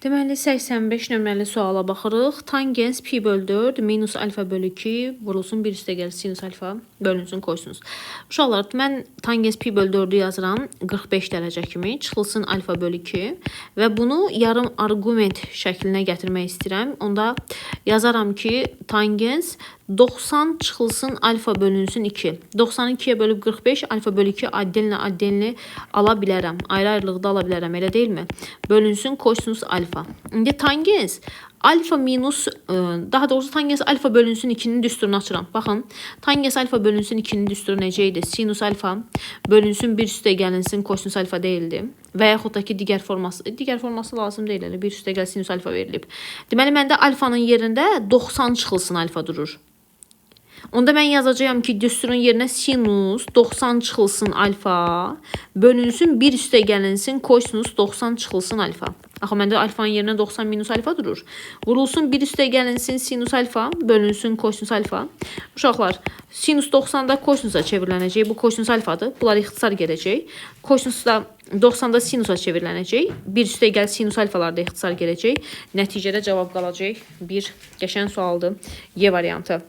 Deməli 85 nömrəli suala baxırıq. Tangens pi bölü 4 minus alfa bölü 2 vurulsun 1 üstə gəl sinus alfa bölünsün kosinus. Uşaqlar, mən tangens pi bölü 4'ü yazıram 45 dərəcə kimi, çıxılsın alfa bölü 2 və bunu yarım arqument şəklinə gətirmək istəyirəm. Onda yazaram ki, tangens 90 çıxılsın alfa bölünsün 2. 90'ı 2'ye bölüb 45, alfa bölü 2 addenli ala bilərəm. Ayrı-ayrılıqda ala bilərəm, elə deyilmi? Bölünsün kosinus alfa. İndi tangens alfa minus, daha doğrusu tangens alfa bölünsün 2'nin düsturunu açıram. Baxın, tangens alfa bölünsün 2'nin düsturu necə idi? Sinus alfa bölünsün 1 üstə gəlinsin kosinus alfa deyildi. Və yaxud da ki, digər forması lazım deyil. 1 üstə gəl sinus alfa verilib. Deməli, məndə alfanın yerində 90 çıxılsın alfa durur. Onda mən yazacağım ki, düsturun yerinə sinus 90 çıxılsın alfa bölünsün 1 üstə gəlinsin kosinus 90 çıxılsın alfa. Axı, məndə alfanın yerinə 90 minus alfa durur. Vurulsun 1 üstə gəlinsin sinus alfa bölünsün kosinus alfa. Uşaqlar, sinus 90'da kosinusa çevrilənəcək. Bu kosinus alfadır. Bunlar ixtisar gələcək. Kosinus da 90'da sinusa çevrilənəcək. 1 üstə gəl sinus alfalar da ixtisar gələcək. Nəticədə cavab qalacaq. Bir qəşəng sualdır. Y variantı.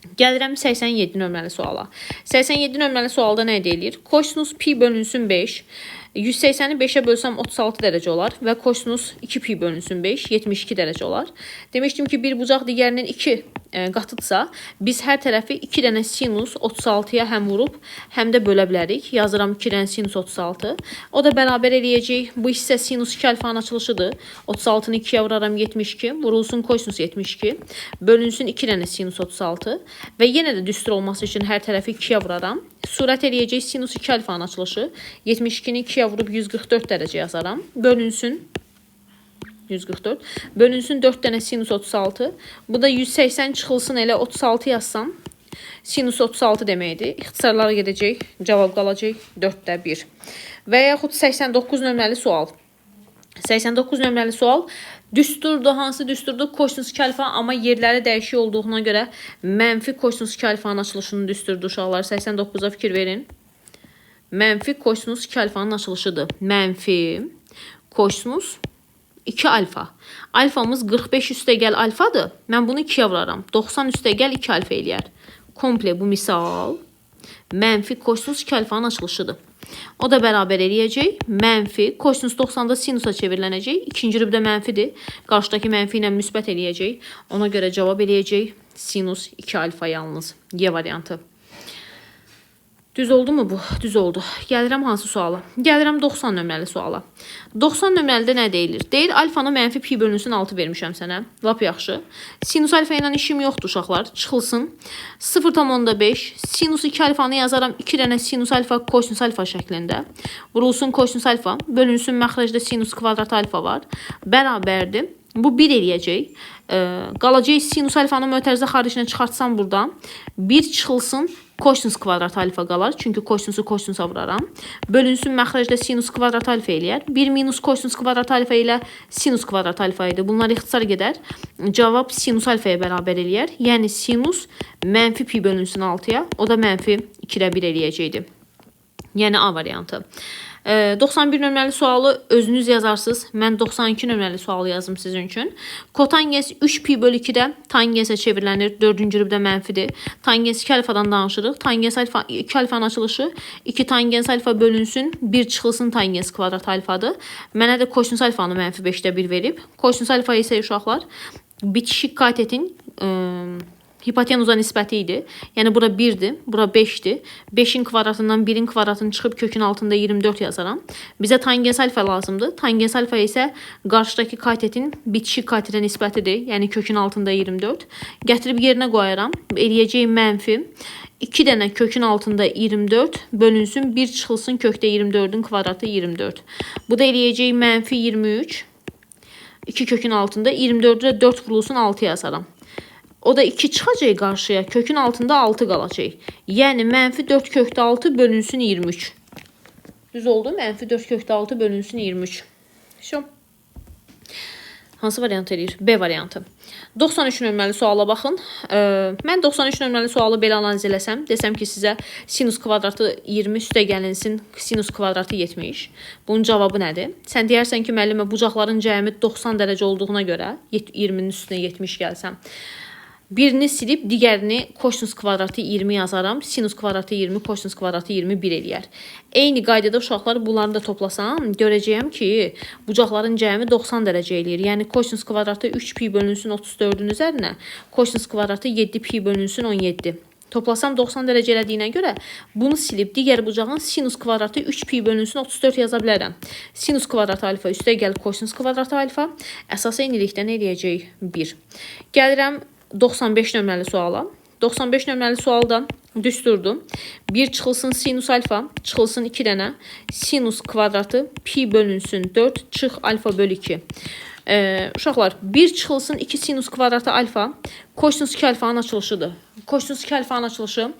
Gəlirəm 87 nömrəli suala. 87 nömrəli sualda nə edir? Kosinus pi bölünsün 5. 180'i 5'e bölsəm 36 dərəcə olar və kosinus 2 pi bölünsün 5, 72 dərəcə olar. Demişdim ki, bir bucaq digərinin 2 qatıdsa, biz hər tərəfi 2 dənə sinus 36'ya həm vurub, həm də bölə bilərik. Yazıram 2 dənə sinus 36. O da bərabər eləyəcək. Bu hissə sinus 2 alfanın açılışıdır. 36'nı 2'ye vuraram 72. Vurulsun kosinus 72. Bölünsün 2 dənə sinus 36. Və yenə də düstur olması üçün hər tərəfi 2'ye vuraram. Surət eləyəcək sinus 2 alfanın açılışı. 72'ni 2'ye vurub 144 dərəcə yazaram. Bölünsün 144. Bölünsün 4 dənə sinus 36. Bu da 180 çıxılsın elə 36 yazsam. Sinus 36 deməkdir. İxtisarlara gedəcək. Cavab qalacaq 4'də 1. Və yaxud 89 nömrəli sual. 89 nömrəli sual. Düsturdur. Hansı düsturdur? Kosinus 2 alfa, amma yerləri dəyişik olduğuna görə mənfi kosinus 2 alfanın açılışının düsturdur uşaqlar. 89'a fikir verin. Mənfi kosinus 2 alfanın açılışıdır. Mənfi kosinus 2 alfa. Alfamız 45 üstə gəl alfadır. Mən bunu 2'ye vuraram. 90 üstə gəl 2 alfa eləyər. Komple bu misal mənfi kosinus 2 alfanın açılışıdır. O da bərabər eləyəcək. Mənfi kosinus 90'da sinusa çevrilənəcək. İkinci rübdə mənfidir. Qarşıdakı mənfi ilə müsbət eləyəcək. Ona görə cavab eləyəcək sinus 2 alfa yalnız. Y variantı. Düz oldu mu bu? Düz oldu. Gəlirəm hansı suala? Gəlirəm 90 nömrəli suala. 90 nömrəlidə nə deyilir? Deyir, alfanı mənfi pi bölünsün 6 vermişəm sənə. Lap yaxşı. Sinus alfa ilə işim yoxdur uşaqlar. Çıxılsın. 0,5. Sinus 2 alfanı yazaram. 2 dənə sinus alfa, kosinus alfa şəklində. Vurulsun kosinus alfa. Bölünsün məxrəcdə sinus kvadrat alfa var. Bərabərdir. Bu 1 eləyəcək. Qalacaq sinus alfanı mötərizə xaricinə çıxartsam buradan. 1 çıxılsın. Kosinus kvadrat alfa qalar. Çünki kosinusu kosinusa vuraram. Bölünsün məxrəcdə sinus kvadrat alfa eləyər. 1 minus kosinus kvadrat alfa ilə sinus kvadrat alfa idi. Bunlar ixtisar gedər. Cavab sinus alfaya bərabər eləyər. Yəni sinus mənfi pi bölünsün 6'ya. O da mənfi 2'də 1 eləyəcəkdir. Yəni A variantı. 91 nömrəli sualı özünüz yazarsınız. Mən 92 nömrəli sualı yazdım sizin üçün. Kotangens 3 pi bölü 2'də tangensə çevrilənir. 4-cü rübdə mənfidir. Tangens 2 alfadan danışırıq. Tangens alfa 2 alfanın açılışı 2 tangens alfa bölünsün 1 çıxılsın tangens kvadrat alfadır. Mənə də kosinus alfanı mənfi 5'də 1 verib. Kosinus alfa isə uşaqlar bitişik katetin hipotenuza nisbəti idi. Yəni bura 1'dir, bura 5'dir. 5'in kvadratından 1'in kvadratını çıxıb kökün altında 24 yazaram. Bizə tangens alfa lazımdır. Tangens alfa isə qarşıdakı katetin bitişik katetə nisbətidir. Yəni kökün altında 24. Gətirib yerinə qoyaram. Eləyəcək mənfi 2 dənə kökün altında 24 bölünsün 1 çıxılsın kökdə 24'ün kvadratı 24. Bu da eləyəcək mənfi 23. 2 kökün altında 24'də 4 vurulsun 6 yazaram. O da 2 çıxacaq qarşıya. Kökün altında 6 qalacaq. Yəni mənfi 4 kökdə 6 bölünsün 23. Düz oldu. Mənfi 4 kökdə 6 bölünsün 23. Şu. Hansı variant eləyir? B variantı. 93 nömrəli suala baxın. Mən 93 nömrəli sualı belə analiz eləsəm, desəm ki, sizə sinus kvadratı 20 üstəgəlinsin sinus kvadratı 70. Bunun cavabı nədir? Sən deyərsən ki, müəllimə bucaqların cəmi 90 dərəcə olduğuna görə 20-nin üstünə 70 gəlsəm, birini silib digərini kosinus kvadratı 20 yazaram. Sinus kvadratı 20, kosinus kvadratı 21 eləyər. Eyni qaydada uşaqlar bunları da toplasam, görəcəyəm ki, bucaqların cəmi 90 dərəcə eləyir. Yəni kosinus kvadratı 3pi bölünsün 34-ün üzərinə, kosinus kvadratı 7pi bölünsün 17. Toplasam 90 dərəcə elədiyinə görə bunu silib digər bucağın sinus kvadratı 3pi bölünsün 34 yaza bilərəm. Sinus kvadratı alfa üstə gəl kosinus kvadratı alfa. Əsas eynilikdən eləyəcək 1. Gəlirəm 95 nömrəli suala. 95 nömrəli sualdan düsturdu. 1 çıxılsın sinus alfa, çıxılsın 2 dənə. Sinus kvadratı pi bölünsün 4 çıx alfa bölü 2. Uşaqlar, 1 çıxılsın 2 sinus kvadratı alfa, kosinus 2 alfanın açılışıdır. Kosinus 2 alfanın açılışı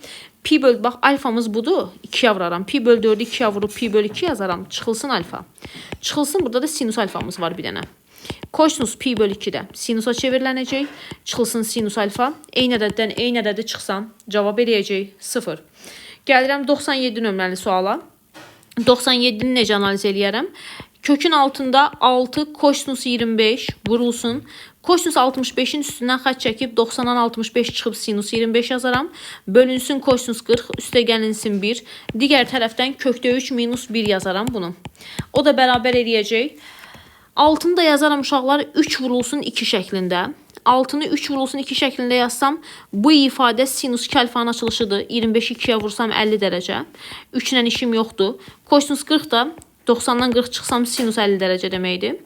pi bölü, bax alfamız budur, 2'yə vuraram. Pi bölü 4'ü 2'yə vurub pi bölü 2 yazaram. Çıxılsın alfa. Çıxılsın, burada da sinus alfamız var bir dənə. Kosinus pi bölü 2'də sinusa çevrilənəcək. Çıxılsın sinus alfa. Eyni ədəddən eyni ədədi çıxsam, cavab eləyəcək 0. Gəlirəm 97 nömrəli suala. 97'ni necə analiz eləyərəm? Kökün altında 6 kosinus 25 vurulsun. Kosinus 65'in üstündən xətt çəkib 90'dan 65 çıxıb sinus 25 yazaram. Bölünsün kosinus 40 üstə gəlinsin 1. Digər tərəfdən kökdə 3 minus 1 yazaram bunu. O da bərabər eləyəcək. Altını da yazaram uşaqlar 3 vurulsun 2 şəklində. Altını 3 vurulsun 2 şəklində yazsam, bu ifadə sinus 2 alfanın açılışıdır. 25'i 2'yə vursam 50 dərəcə. 3 ilə işim yoxdur. Kosinus 40 da 90'dan 40 çıxsam sinus 50 dərəcə deməkdir.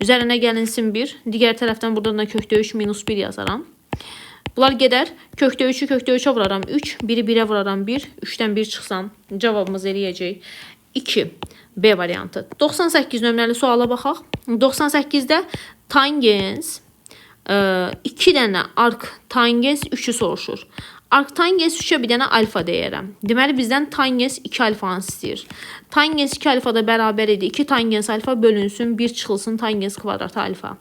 Üzərinə gəlinsin 1. Digər tərəfdən buradan da kökdə 3 minus 1 yazaram. Bunlar gedər. Kökdə 3'ü kökdə 3'ə vuraram 3. 1'i 1'ə vuraram 1. 3'dən 1 çıxsam cavabımız eləyəcək 2. B variantı. 98 nömrəli suala baxaq. 98'də tangens 2 dənə arc tangens 3'ü soruşur. Arc tangens 3'ə bir dənə alfa deyərəm. Deməli bizdən tangens 2 alfanı istəyir. Tangens 2 alfa da bərabər idi. 2 tangens alfa bölünsün 1 çıxılsın tangens kvadratı alfa.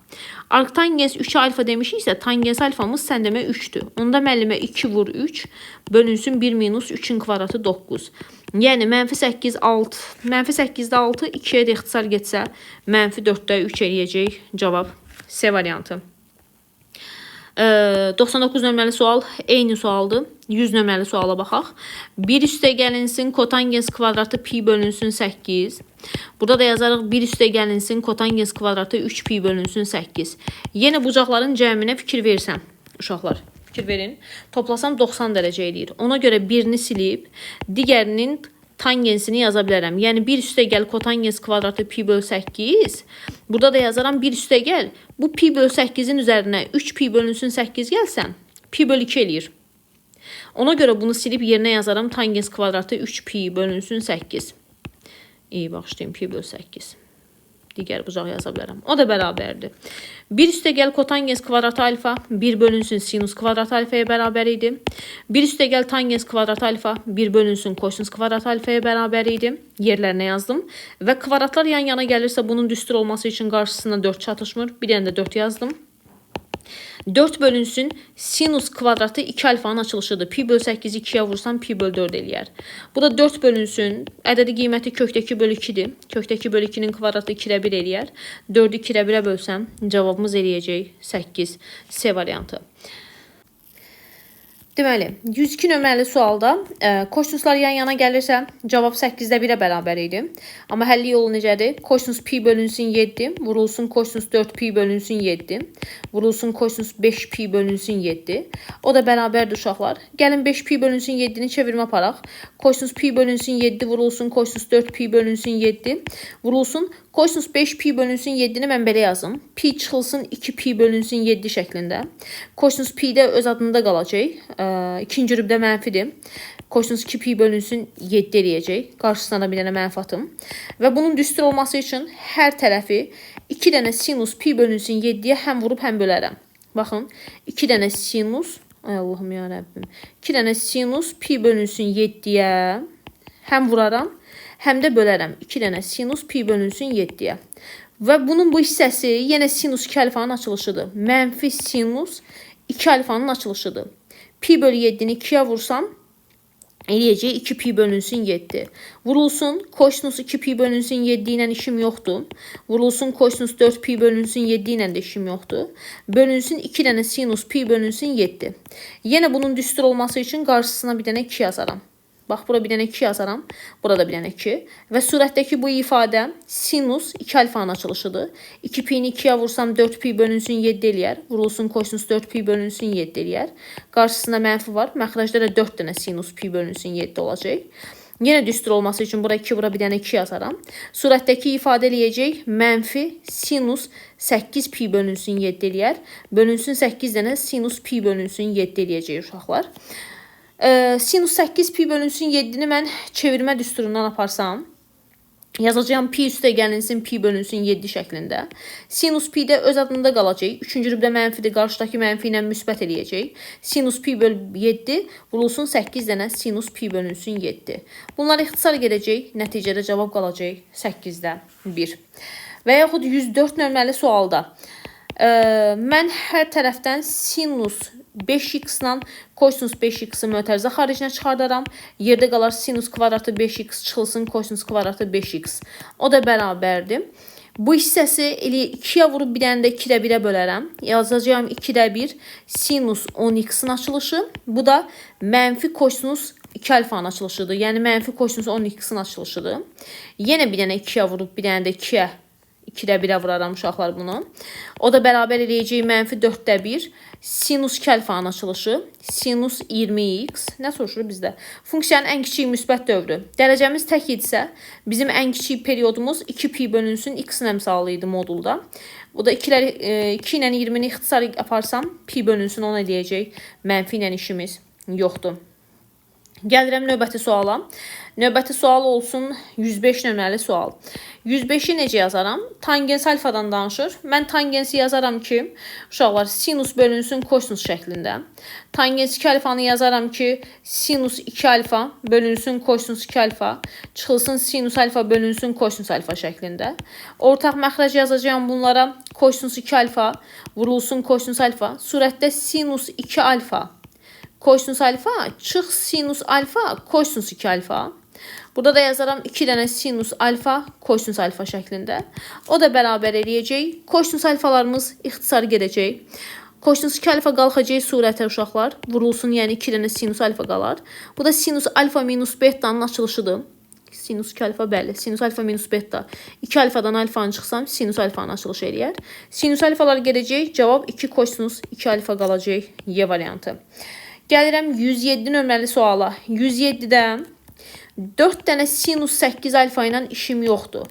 Arc tangens 3 alfa demişiksə tangens alfamız sən demə 3'dür. Onda müəllimə 2 vur 3 bölünsün 1 minus 3'ün kvadratı 9. Yəni mənfi 8 6. Mənfi 8'də 6 2'yə də ixtisar getsə mənfi 4'də 3 eləyəcək cavab C variantı. 99 nömrəli sual eyni sualdır. 100 nömrəli suala baxaq. 1 üstə gəlinsin kotangens kvadratı pi bölünsün 8. Burada da yazarıq 1 üstə gəlinsin kotangens kvadratı 3 pi bölünsün 8. Yenə bucaqların cəminə fikir versəm. Uşaqlar fikir verin. Toplasam 90 dərəcə eləyir. Ona görə birini silib digərinin tangensini yaza bilərəm. Yəni 1 üstə gəl kotangens kvadratı pi bölü 8. Burada da yazaram 1 üstə gəl. Bu pi bölü 8'in üzərinə 3 pi bölünsün 8 gəlsən pi bölü 2 eləyir. Ona görə bunu silib yerinə yazaram tangens kvadratı 3 pi bölünsün 8. İyi bağışlayın pi bölü 8. Digər bucaq yaza bilərəm. O da bərabərdir. 1 üstə gəl kotangens kvadratı alfa 1 bölünsün sinus kvadratı alfaya bərabər idi. 1 üstə gəl tangens kvadratı alfa 1 bölünsün kosinus kvadratı alfaya bərabər idi. Yerlərinə yazdım. Və kvadratlar yan yana gəlirsə bunun düstur olması üçün qarşısına 4 çatışmır. Bir dənə də 4 yazdım. 4 bölünsün sinus kvadratı 2 alfanın açılışıdır. Pi bölü 8'i 2'yə vursam pi bölü 4 eləyər. Bu da 4 bölünsün. Ədədi qiyməti kökdəki bölü 2'dir. Kökdəki bölü 2'nin kvadratı 2'də 1 eləyər. 4'ü 2'də 1'ə bölsəm cavabımız eləyəcək 8. C variantı. Deməli, 102 nömrəli sualda kosinuslar yan yana gəlirsə cavab 8'də 1'ə bərabər idi. Amma həlli yolu necədir? Kosinus pi bölünsün 7, vurulsun kosinus 4 pi bölünsün 7, vurulsun kosinus 5 pi bölünsün 7. O da bərabərdir uşaqlar. Gəlin 5 pi bölünsün 7'ni çevirmə aparaq. Kosinus pi bölünsün 7, vurulsun kosinus 4 pi bölünsün 7, vurulsun kosinus 5 pi bölünsün 7'ni mən belə yazım. Pi çıxılsın 2 pi bölünsün 7 şəklində. Kosinus pi də öz adında qalacaq. İkinci rübdə mənfidir. Kosinus 2 pi bölünsün 7 eləyəcək. Qarşısına da bir dənə mənfi atım. Və bunun düstur olması üçün hər tərəfi 2 dənə sinus pi bölünsün 7'yə həm vurub həm bölərəm. Baxın 2 dənə sinus, ay Allahım ya Rəbbim. 2 dənə sinus pi bölünsün 7'yə həm vuraram həm də bölərəm. 2 dənə sinus pi bölünsün 7'yə. Və bunun bu hissəsi yenə sinus 2 alfanın açılışıdır. Mənfi sinus 2 alfanın açılışıdır. Pi bölü 7-ni 2-yə vursam, eləyəcək 2 pi bölünsün 7. Vurulsun kosinus 2 pi bölünsün 7 ilə işim yoxdur. Vurulsun kosinus 4 pi bölünsün 7 ilə də işim yoxdur. Bölünsün 2 dənə sinus pi bölünsün 7. Yenə bunun düstur olması üçün qarşısına bir dənə 2 yazaram. Bax, bura bir dənə 2 yazaram. Burada bir dənə 2. Və surətdəki bu ifadə sinus 2 alfanın açılışıdır. 2 pi'ni 2'yə vursam 4 pi bölünsün 7 eləyər. Vurulsun kosinus 4 pi bölünsün 7 eləyər. Qarşısında mənfi var. Məxrəcdə də 4 dənə sinus pi bölünsün 7 olacaq. Yenə düstur olması üçün bura 2, bura bir dənə 2 yazaram. Surətdəki ifadə eləyəcək mənfi sinus 8 pi bölünsün 7 eləyər. Bölünsün 8 dənə sinus pi bölünsün 7 eləyəcək uşaqlar. Sinus 8 pi bölünsün 7'ni mən çevirmə düsturundan aparsam, yazacağım pi üstə gəlinsin pi bölünsün 7 şəklində. Sinus pi də öz adında qalacaq. 3-cü rübdə mənfidir, qarşıdakı mənfi ilə müsbət eləyəcək. Sinus pi bölü 7 vurulsun 8 dənə sinus pi bölünsün 7. Bunlar ixtisar gedəcək, nəticədə cavab qalacaq 8-də 1. Və yaxud 104 nömrəli sualda mən hər tərəfdən sinus 5x ilə kosinus 5x-i mötərizə xaricinə çıxardaram. Yerdə qalar sinus kvadratı 5x çıxılsın kosinus kvadratı 5x. O da bərabərdir. Bu hissəsi elə 2'yə vurub bir dənə də 2'də 1'ə bölərəm. Yazacağım 2'də 1 sinus 10x-in açılışı. Bu da mənfi kosinus 2 alfanın açılışıdır. Yəni mənfi kosinus 10x-in açılışıdır. Yenə bir dənə 2'yə vurub bir dənə də 2'də 1'ə vuraram uşaqlar bunu. O da bərabər eləyəcək mənfi 4'də 1 sinus 2 alfanın açılışı. Sinus 20x. Nə soruşur bizdə? Funksiyanın ən kiçik müsbət dövrü. Dərəcəmiz tək idisə, bizim ən kiçik periodumuz 2 pi bölünsün x-in əmsalı idi modulda. Bu da 2 ilə 20'ni ixtisar aparsam, pi bölünsün 10 eləyəcək. Mənfi ilə işimiz yoxdur. Gəlirəm növbəti suala. Növbəti sual olsun 105 nömrəli sual. 105'i necə yazaram? Tangens alfadan danışır. Mən tangensi yazaram ki, uşaqlar sinus bölünsün kosinus şəklində. Tangens 2 alfanı yazaram ki, sinus 2 alfa bölünsün kosinus 2 alfa. Çıxılsın sinus alfa bölünsün kosinus alfa şəklində. Ortaq məxrəc yazacağım bunlara. Kosinus 2 alfa vurulsun kosinus alfa. Surətdə sinus 2 alfa kosinus alfa çıx sinus alfa kosinus 2 alfa. Burada da yazaram 2 dənə sinus alfa kosinus alfa şəklində. O da bərabər eləyəcək. Kosinus alfalarımız ixtisar gedəcək. Kosinus 2 alfa qalxacaq surətə uşaqlar. Vurulsun, yəni 2 dənə sinus alfa qalar. Bu da sinus alfa minus betanın açılışıdır. Sinus 2 alfa bəli. Sinus alfa minus beta. 2 alfadan alfanı çıxsam sinus alfanın açılışı eləyər. Sinus alfalar gedəcək. Cavab 2 kosinus 2 alfa qalacaq. Y variantı. Gəlirəm 107 nömrəli suala. 107'də 4 dənə sinus 8 alfa ilə işim yoxdur.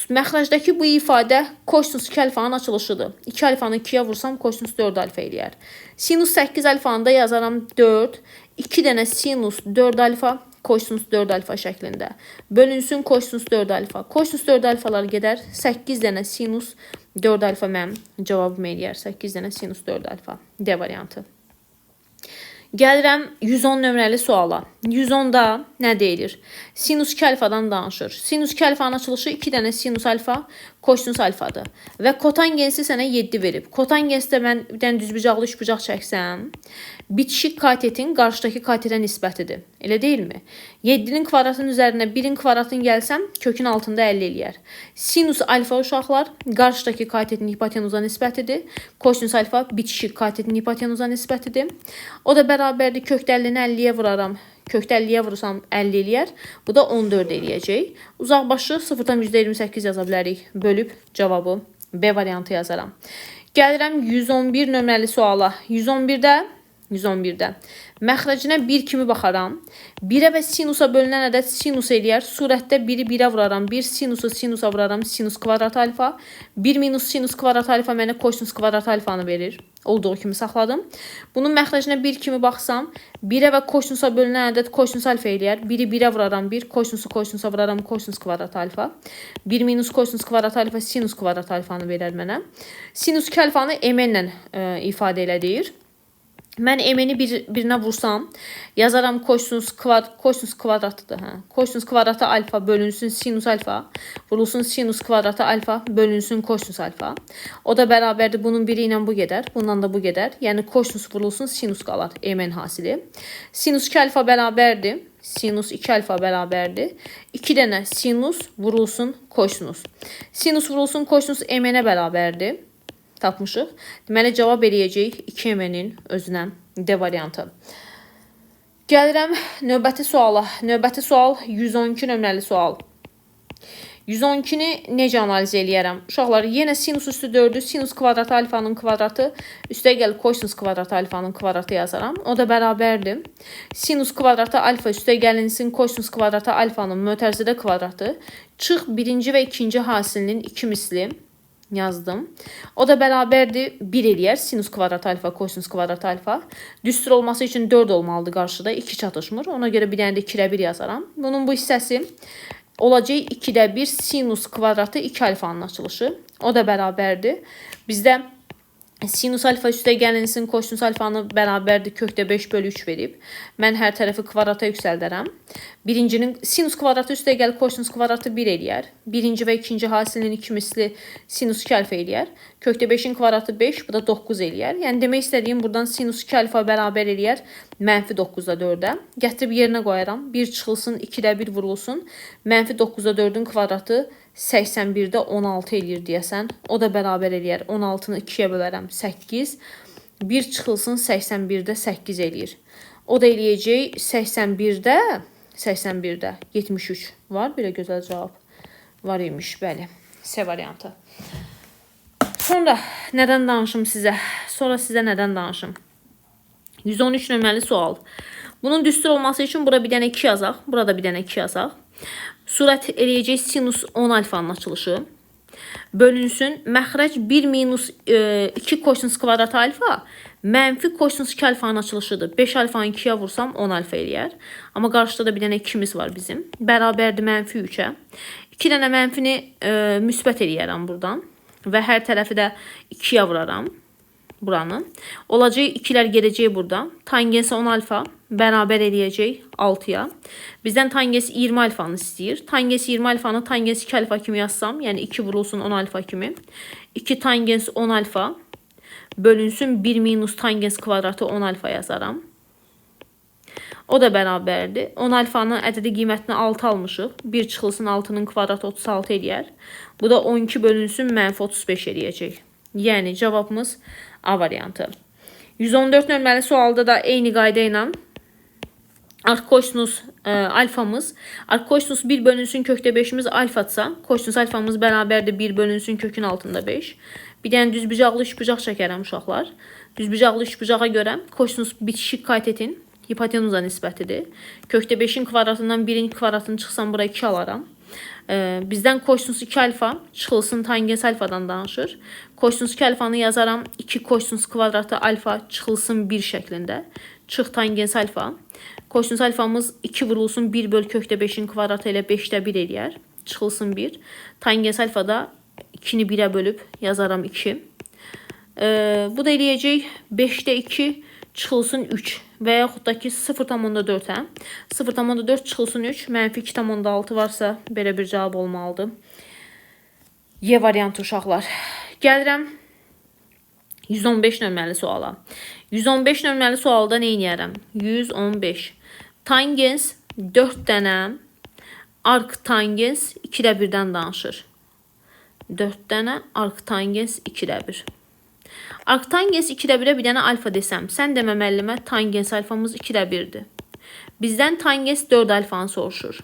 Məxrəcdəki bu ifadə kosinus 2 alfanın açılışıdır. 2 alfanı 2'yə vursam kosinus 4 alfa eləyər. Sinus 8 alfanı da yazaram 4. 2 dənə sinus 4 alfa kosinus 4 alfa şəklində. Bölünsün kosinus 4 alfa. Kosinus 4 alfalar gedər. 8 dənə sinus 4 alfa mənim cavabım eləyər. 8 dənə sinus 4 alfa. D variantı. Gəlirəm 110 nömrəli suala. 110'da nə deyilir? Sinus 2 alfadan danışır. Sinus 2 alfanın açılışı 2 dənə sinus alfa kosinus alfadır. Və kotangensi sənə 7 verib. Kotangensdə mən bir dənə düzbucaqlı üçbucaq çəksəm, bitişik katetin qarşıdakı katetə nisbətidir. Elə deyilmi? 7'nin kvadratının üzərinə 1'in kvadratını gəlsəm, kökün altında 50 eləyər. Sinus alfa uşaqlar qarşıdakı katetin hipotenuza nisbətidir. Kosinus alfa bitişik katetin hipotenuza nisbətidir. O da bərabərdir, kökdə 50'ni 50'yə vuraram. Kökdə 50'yə vursam 50 eləyər. Bu da 14 eləyəcək. Uzaq başı 0,28 yaza bilərik. Bölüb cavabı B variantı yazaram. Gəlirəm 111 nömrəli suala. 111'də məxrəcinə 1 kimi baxaram. 1'ə və sinusa bölünən ədəd sinus eləyər. Surətdə 1'i 1'ə vuraram. 1 sinusu sinusa vuraram. Sinus kvadrat alfa. 1 minus sinus kvadrat alfa mənə kosinus kvadrat alfanı verir. Olduğu kimi saxladım. Bunun məxrəcinə 1 kimi baxsam, 1'ə və kosinusa bölünən ədəd kosinus alfa eləyər. 1'i 1'ə vuraram. 1 kosinusu kosinusa vuraram. Kosinus kvadrat alfa. 1 minus kosinus kvadrat alfa sinus kvadrat alfanı verər mənə. Sinus 2 alfanı m ilə ifadə elədir. Mən mni birinə vursam, yazaram kosinus kvadratıdır. Kosinus kvadratı alfa bölünsün sinus alfa, vurulsun sinus kvadratı alfa bölünsün kosinus alfa. O da bərabərdir. Bunun biri ilə bu gedər, bundan da bu gedər. Yəni kosinus vurulsun sinus qalar mn hasili. Sinus 2 alfa bərabərdir. Sinus 2 alfa bərabərdir. 2 dənə sinus vurulsun kosinus. Sinus vurulsun kosinus mn-ə bərabərdir. Tapmışıq. Deməli, cavab eləyəcəyik 2mn-in özünə D variantı. Gəlirəm növbəti suala. Növbəti sual 112 nömrəli sual. 112-ni necə analiz eləyərəm? Uşaqlar, yenə sinus üstü 4-ü sinus kvadratı alfanın kvadratı üstə gəl kosinus kvadratı alfanın kvadratı yazaram. O da bərabərdir. Sinus kvadratı alfa üstə gəlinsin kosinus kvadratı alfanın mötərizədə kvadratı. Çıx birinci və ikinci hasilinin 2 misli. Yazdım. O da bərabərdir 1 eləyər. Sinus kvadratı alfa, kosinus kvadratı alfa. Düstur olması üçün 4 olmalıdır qarşıda. 2 çatışmır. Ona görə bir dənə də 2-də 1 yazaram. Bunun bu hissəsi olacaq 2-də 1 sinus kvadratı 2 alfanın açılışı. O da bərabərdir. Bizdə sinus alfa üstə gəlinsin kosinus alfanı bərabərdir kökdə 5 bölü 3 verib. Mən hər tərəfi kvadrata yüksəldərəm. Birincinin sinus kvadratı üstə gəl kosinus kvadratı 1 eləyər. Birinci və ikinci hasilinin 2 misli sinus 2 alfa eləyər. Kökdə 5-in kvadratı 5, bu da 9 eləyər. Yəni demək istədiyim buradan sinus 2 alfa bərabər eləyər mənfi 9-da 4-ə. Gətirib yerinə qoyaram. 1 çıxılsın, 2-də 1 vurulsun. Mənfi 9-da 4-ün kvadratı 81-də 16 eləyir deyəsən. O da bərabər eləyər. 16-nı 2-yə bölərəm 8. 1 çıxılsın 81-də 8 eləyir. O da eləyəcək 81-də 73. Var belə gözəl cavab. Var imiş, bəli. C variantı. Sonra nədən danışım sizə? 113 nömrəli sual. Bunun düstur olması üçün bura bir dənə 2 yazaq. Burada bir dənə 2 yazaq. Surət eləyəcək sinus 10 alfanın açılışı. Bölünsün məxrəc 1 minus 2 kosinus kvadratı alfa mənfi kosinus 2 alfanın açılışıdır. 5 alfanı 2-yə vursam 10 alfa eləyər. Amma qarşıda da bir dənə 2-miz var bizim. Bərabərdir mənfi 3-ə. 2 dənə mənfini müsbət eləyərəm buradan. Və hər tərəfi də 2-yə vuraram. Buranı. Olacaq 2-lər gedəcək burada. Tangens 10 alfa bərabər eləyəcək 6-ya. Bizdən tangens 20 alfanı istəyir. Tangens 20 alfanı tangens 2 alfa kimi yazsam, yəni 2 vurulsun 10 alfa kimi. 2 tangens 10 alfa bölünsün 1 minus tangens kvadratı 10 alfa yazaram. O da bərabərdir. 10 alfanın ədədi qiymətini 6 almışıq. 1 çıxılsın 6-nın kvadratı 36 eləyər. Bu da 12 bölünsün mənfi 35 eləyəcək. Yəni cavabımız A variantı. 114 nömrəli sualda da eyni qayda ilə arkosinus alfamız, arkosinus 1 bölünsün kökdə 5-imiz alfatsa, kosinus alfamız bərabərdir 1 bölünsün kökün altında 5. Bir dənə düzbucaqlı üçbucaq çəkərəm uşaqlar. Düzbucaqlı üçbucağa görə kosinus bitişik katetin hipotenuza nisbətidir. Kökdə 5-in kvadratından 1-in kvadratını çıxsam bura 2 alaram. Bizdən kosinus 2 alfa çıxılsın tangens alfadan danışır. Kosinus 2 alfanı yazaram. 2 kosinus kvadratı alfa çıxılsın 1 şəklində. Çıx tangens alfa. Kosinus alfamız 2 vurulsun 1 böl kökdə 5-in kvadratı ilə 5-də 1 eləyər. Çıxılsın 1. Tangens alfa da 2-ni 1-ə bölüb yazaram 2. Bu da eləyəcək 5-də 2 çıxılsın 3 və yaxud da ki 0,4-ə. 0,4 çıxılsın 3, mənfi 2,6 varsa belə bir cavab olmalıdır. Y variantı uşaqlar. Gəlirəm 115 nömrəli suala. 115 nömrəli sualda nə edərəm? 115. Tangens 4 dənə arc tangens 2-də 1-dən danışır. 4 dənə arc tangens 2-də 1. Arc tangens 2-də 1-ə bir dənə alfa desəm, sən demə müəllimə tangens alfamız 2-də 1-dir. Bizdən tangens 4 alfanı soruşur.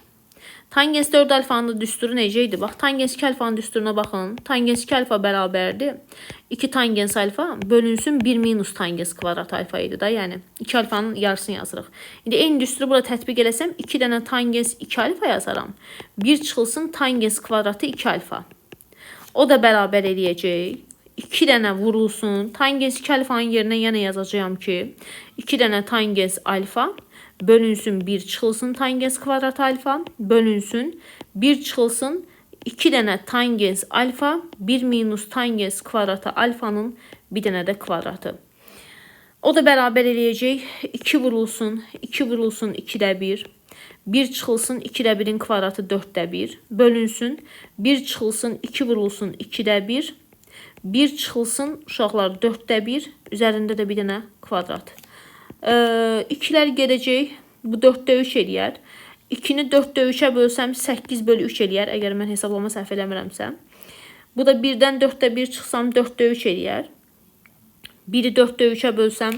Tangens 4 alfanın düsturu necə idi? Bax, tangens 2 alfanın düsturuna baxın. Tangens 2 alfa bərabərdir. 2 tangens alfa bölünsün 1 minus tangens kvadrat alfa idi da. Yəni 2 alfanın yarısını yazırıq. İndi eyni düsturu burada tətbiq eləsəm 2 dənə tangens 2 alfa yazaram. 1 çıxılsın tangens kvadratı 2 alfa. O da bərabər eləyəcək. 2 dənə vurulsun. Tangens 2 alfanın yerinə yenə yazacağım ki 2 dənə tangens alfa bölünsün 1 çıxılsın tangens kvadrat alfa bölünsün 1 çıxılsın 2 dənə tangens alfa 1 minus tangens kvadratı alfanın bir dənə də kvadratı. O da bərabər eləyəcək 2 vurulsun 2də 1. 1 çıxılsın 2də 1-in kvadratı 4də 1. Bölünsün 1 çıxılsın 2 vurulsun 2də 1. 1 çıxılsın uşaqlar 4də 1. Üzərində də bir dənə kvadrat. 2'lər gedəcək. Bu 4də 3 eləyər. 2-ni 4də 3'ə bölsəm 8 bölü 3 eləyər. Əgər mən hesablama səhv eləmirəmsə. Bu da 1-dən 4də 1 çıxsam 4də 3 eləyər. 1'i 4də 3'ə bölsəm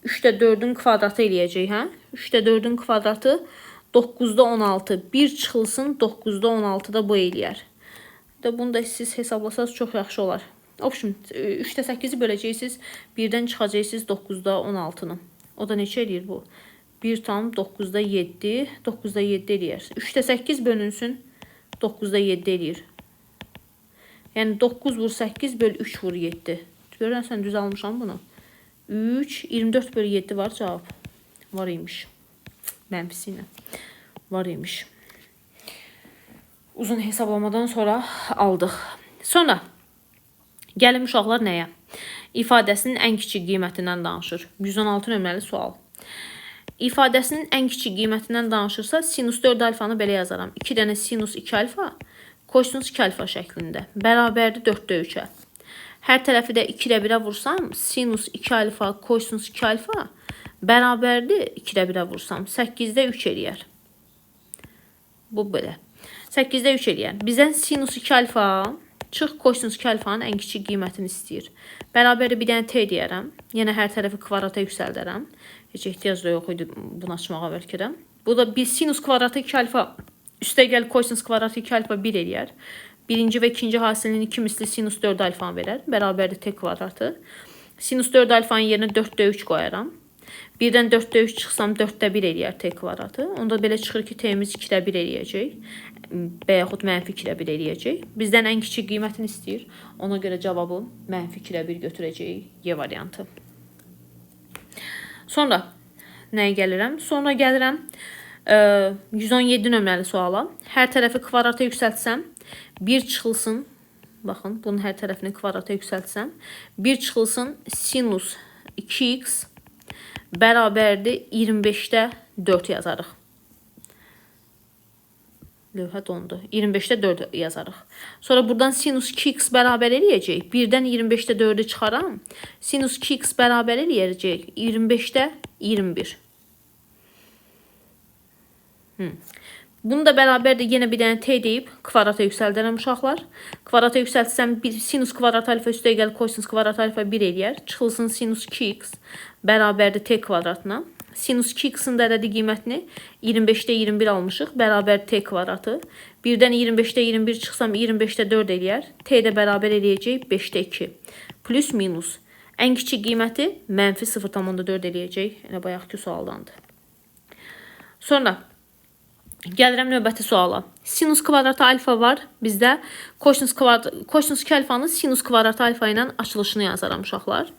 3də 4'ün kvadratı eləyəcək. Hə? 3də 4'ün kvadratı 9'da 16. 1 çıxılsın 9'da 16'da bu eləyər. Bunu da siz hesablasanız çox yaxşı olar. Option 3də 8'i böləcəksiniz. 1'dən çıxacaqsınız 9'da 16'nı. O da neçə eləyir bu? 1 tam 9'da 7. 9'da 7 eləyər. 3də 8 bölünsün 9'da 7 eləyir. Yəni 9 vur 8 böl 3 vur 7. Görürsən düz almışam bunu. 3, 24 bölü 7 var cavab. Var imiş. Mənfisi ilə. Var imiş. Uzun hesablamadan sonra aldıq. Sonra gəlin uşaqlar nəyə? İfadəsinin ən kiçik qiymətindən danışır. 116 nömrəli sual. İfadəsinin ən kiçik qiymətindən danışırsa sinus 4 alfanı belə yazaram. 2 dənə sinus 2 alfa, kosinus 2 alfa şəklində. Bərabərdir 4də 3'ə. Hər tərəfi də 2də 1'ə vursam sinus 2 alfa, kosinus 2 alfa bərabərdir 2də 1'ə vursam 8də 3 eləyər. Bu belə. 8də 3 eləyər. Bizdən sinus 2 alfa çıx kosinus 2 alfanın ən kiçik qiymətini istəyir. Bərabərdir bir dənə t deyərəm. Yenə hər tərəfi kvadrata yüksəldərəm. Heç ehtiyac da yox idi bunu açmağa bəlkə də. Bu da bir sinus kvadratı 2 alfa üstə gəl kosinus kvadratı 2 alfa 1 eləyər. Birinci və ikinci hasilinin 2 misli sinus 4 alfanı verər. Bərabərdir t kvadratı. Sinus 4 alfanın yerinə 4də 3 qoyaram. 1-dən 4də 3 çıxsam 4də 1 eləyər t kvadratı. Onda belə çıxır ki t'miz 2də 1 eləyəcək. Və yaxud mənfi 2də 1 eləyəcək. Bizdən ən kiçik qiymətini istəyir. Ona görə cavabı mənfi 2də 1 götürəcəyik Y variantı. Sonra nəyə gəlirəm? Sonra gəlirəm 117 nömrəli suala. Hər tərəfi kvadrata yüksəltsəm 1 çıxılsın. Baxın, bunun hər tərəfini kvadrata yüksəltsəm 1 çıxılsın sinus 2x bərabərdir 25də 4 yazarıq. Lövhə dondu. 25də 4 yazarıq. Sonra buradan sinus 2x bərabər eləyəcək. 1-dən 25də 4'ü çıxaram. Sinus 2x bərabər eləyəcək. 25də 21. Bunu da bərabərdir. Yenə bir dənə t deyib kvadrata yüksəldərəm uşaqlar. Kvadrata yüksəltsəm sinus kvadrat alfa üstə gəl kosinus kvadrat alfa 1 eləyər. Çıxılsın sinus 2x bərabərdir t kvadratına. Sinus 2x'in də ədədi qiymətini 25də 21 almışıq. Bərabər t kvadratı. 1-dən 25də 21 çıxsam 25də 4 eləyər. T də bərabər eləyəcək 5də 2. Plus minus. Ən kiçik qiyməti mənfi 0,4 eləyəcək. Yəni bayaqki sualdandır. Sonra gəlirəm növbəti suala. Sinus kvadratı alfa var. Bizdə kosinus 2 alfanın sinus kvadratı alfa ilə açılışını yazaram uşaqlar.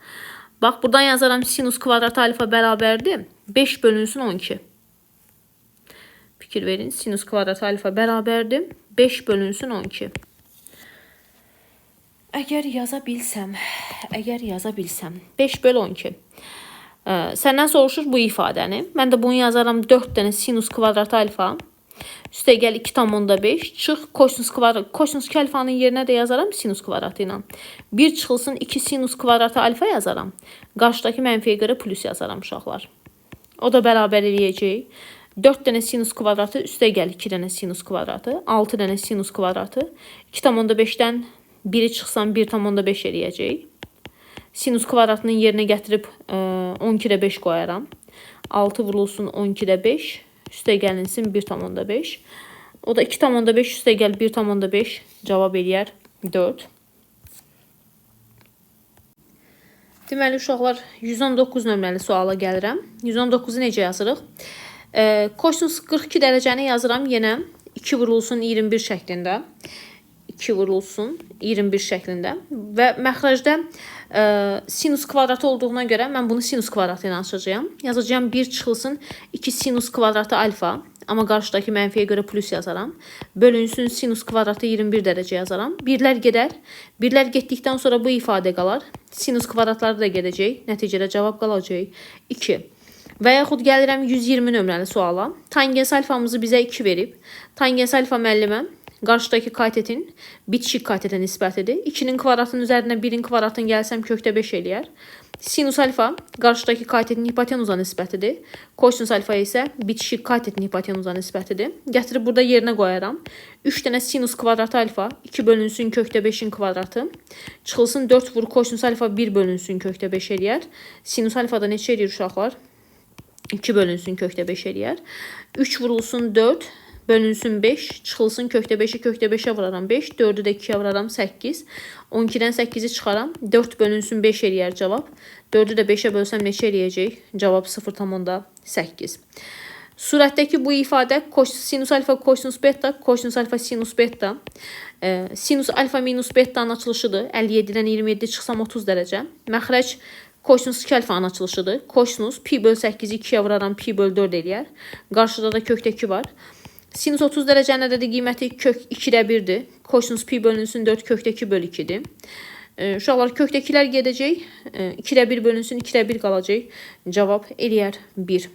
Bax, buradan yazaram sinus kvadratı alfa bərabərdir. 5 bölünsün 12. Fikir verin. Sinus kvadratı alfa bərabərdir. 5 bölünsün 12. Əgər yaza bilsəm. 5 bölü 12. Səndən soruşur bu ifadəni. Mən də bunu yazaram 4 dənə sinus kvadratı alfa. Üstə gəl 2,5 çıx kosinus 2 alfanın yerinə də yazaram sinus kvadratı ilə. 1 çıxılsın 2 sinus kvadratı alfa yazaram. Qarşıdakı mənfiyə görə plus yazaram uşaqlar. O da bərabər eləyəcək. 4 dənə sinus kvadratı üstə gəl 2 dənə sinus kvadratı. 6 dənə sinus kvadratı. 2,5'dən 1'i çıxsam 1,5 eləyəcək. Sinus kvadratının yerinə gətirib 12də 5 qoyaram. 6 vurulsun 12də 5. Üstə gəlinsin 1,5. O da 2,5 üstə gəl 1,5 cavab eləyər 4. Deməli uşaqlar 119 nömrəli suala gəlirəm. 119'u necə yazırıq? Kosinus 42 dərəcəni yazıram yenə 2 vurulsun 21 şəklində. 2 vurulsun 21 şəklində. Və məxrəcdə sinus kvadratı olduğuna görə mən bunu sinus kvadratı ilə açacağım. Yazacağım 1 çıxılsın 2 sinus kvadratı alfa. amma qarşıdakı mənfiyə görə plus yazaram. Bölünsün sinus kvadratı 21 dərəcə yazaram. Birlər gedər. Birlər getdikdən sonra bu ifadə qalar. Sinus kvadratları da gedəcək. Nəticədə cavab qalacaq 2. Və yaxud gəlirəm 120 nömrəli suala. Tangens alfamızı bizə 2 verib. Tangens alfa müəllimə qarşıdakı katetin bitişik katete nisbətidir. 2-nin kvadratının üzərinə 1-in kvadratını gəlsəm kökdə 5 eləyər. Sinus alfa qarşıdakı katetin hipotenuza nisbətidir. Kosinus alfa isə bitişik katetin hipotenuza nisbətidir. Gətirib burada yerinə qoyaram. 3 dənə sinus kvadratı alfa 2 bölünsün kökdə 5-in kvadratı. Çıxılsın 4 vur kosinus alfa 1 bölünsün kökdə 5 eləyər. Sinus alfa da neçə eləyir uşaqlar? 2 bölünsün kökdə 5 eləyər. 3 vurulsun 4 bölünsün 5, çıxılsın kökdə 5'i kökdə 5'e vuraram 5, 4'ü də 2'ye vuraram 8. 12'dən 8'i çıxaram, 4 bölünsün 5 eləyər cavab. 4'ü də 5'e bölsəm neçə eləyəcək? Cavab 0,8. Surətdəki bu ifadə sinus alfa kosinus beta, kosinus alfa sinus beta. Sinus alfa minus beta'nın açılışıdır. 57'dən 27 çıxsam 30 dərəcə. Məxrəc kosinus 2 alfanın açılışıdır. Kosinus pi böl 8'i 2'ye vuraram pi böl 4 eləyər. Qarşıda da kökdə 2 var. Sinus 30 dərəcənin ədədi qiyməti kök 2'də 1'dir. Kosinus pi bölünsün 4 kökdə 2 böl 2'dir. Uşaqlar kökdəkilər gedəcək. 2'də 1 bölünsün 2'də 1 qalacaq. Cavab eləyər 1.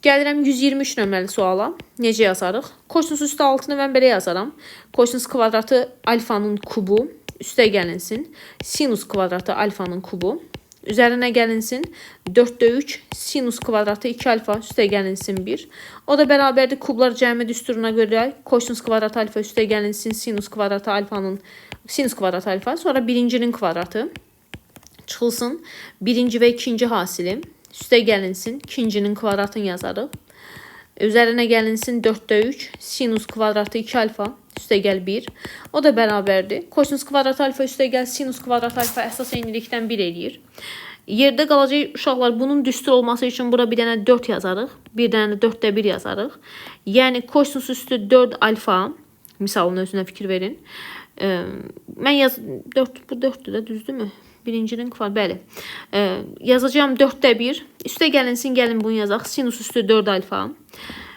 Gəlirəm 123 nömrəli suala. Necə yazarıq? Kosinus üstə 6'nı mən belə yazaram. Kosinus kvadratı alfanın kubu üstə gəlinsin. Sinus kvadratı alfanın kubu. Üzərinə gəlinsin 4'də 3 sinus kvadratı 2 alfa üstə gəlinsin 1. O da bərabərdir kublar cəmi düsturuna görə kosinus kvadratı alfa üstə gəlinsin sinus kvadratı alfanın sinus kvadratı alfa sonra birincinin kvadratı çıxılsın birinci və ikinci hasili üstə gəlinsin ikincinin kvadratını yazarıq. Üzərinə gəlinsin 4'də 3 sinus kvadratı 2 alfa üstə gəl 1. O da bərabərdir. Kosinus kvadratı alfa üstə gəl sinus kvadratı alfa əsas eynilikdən 1 eləyir. Yerdə qalacaq uşaqlar bunun düstur olması üçün bura bir dənə 4 yazarıq. Bir dənə 4'də 1 yazarıq. Yəni kosinus üstü 4 alfa misalın özünə fikir verin. Mən 4 bu 4'dür də düzdürmü? Birincinin kvadratı bəli. Yazacağım 4'də 1. Üstə gəlinsin gəlin bunu yazaq. Sinus üstü 4 alfa.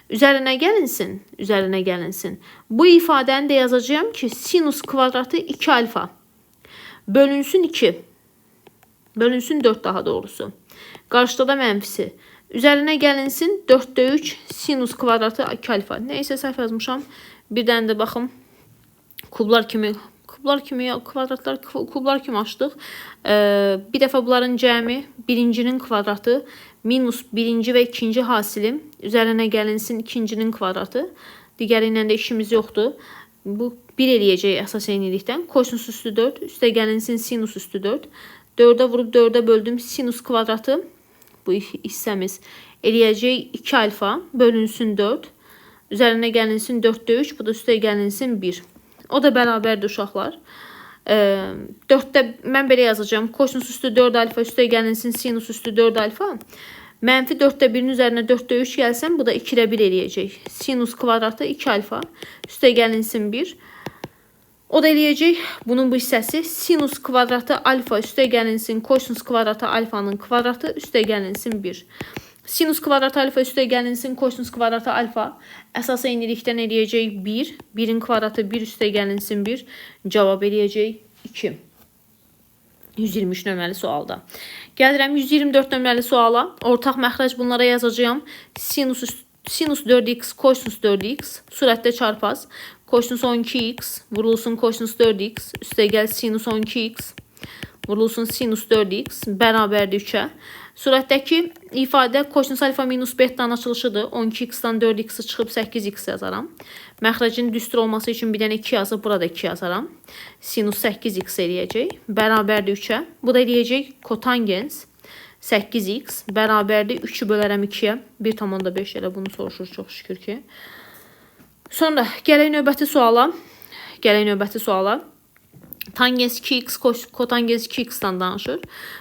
Üzərinə gəlinsin. Bu ifadəni də yazacağım ki sinus kvadratı 2 alfa bölünsün 2. Bölünsün 4 daha doğrusu. Qarşıda da mənfisi. Üzərinə gəlinsin 4'də 3 sinus kvadratı 2 alfa. Neysə səhv yazmışam. Bir dənə də baxım. Kublar kimi kvadratlar kublar kimi açdıq. Bir dəfə bunların cəmi birincinin kvadratı minus birinci və ikinci hasilim üzərinə gəlinsin ikincinin kvadratı. Digəri ilə də işimiz yoxdur. Bu 1 eləyəcək əsas eynilikdən. Kosinus üstü 4 üstə gəlinsin sinus üstü 4. 4'ə vurub 4'ə böldüm sinus kvadratı. Bu hissəmiz eləyəcək 2 alfa bölünsün 4. Üzərinə gəlinsin 4'də 3. Bu da üstə gəlinsin 1. O da bərabərdir uşaqlar. 4'də mən belə yazacağım. Kosinus üstü 4 alfa üstə gəlinsin sinus üstü 4 alfa. Mənfi 4'də 1'in üzərinə 4'də 3 gəlsəm bu da 2'də 1 eləyəcək. Sinus kvadratı 2 alfa üstə gəlinsin 1. O da eləyəcək bunun bu hissəsi sinus kvadratı alfa üstə gəlinsin kosinus kvadratı alfanın kvadratı üstə gəlinsin 1. Sinus kvadratı alfa üstə gəlinsin kosinus kvadratı alfa əsas eynilikdən eləyəcək 1. 1'in kvadratı 1 üstə gəlinsin 1. Cavab eləyəcək 2. 123 nömrəli sualda. Gəlirəm 124 nömrəli suala. Ortaq məxrəc bunlara yazacağım. Sinus 4x kosinus 4x surətdə çarpaz. Kosinus 12x vurulsun kosinus 4x üstə gəl sinus 12x vurulsun sinus 4x bərabərdir 3'ə. Surətdəki ifadə kosinus alfa minus beta'nın açılışıdır. 12x'dan 4x'i çıxıb 8x yazaram. Məxrəcin düstur olması üçün bir dənə 2 yazıb burada 2 yazaram. Sinus 8x eləyəcək. Bərabərdir 3'ə. Bu da eləyəcək kotangens 8x bərabərdir 3'ü bölərəm 2'yə. 1,5 elə bunu soruşur çox şükür ki. Sonra gələk növbəti suala. Tangens 2x kotangens 2x'dan danışır.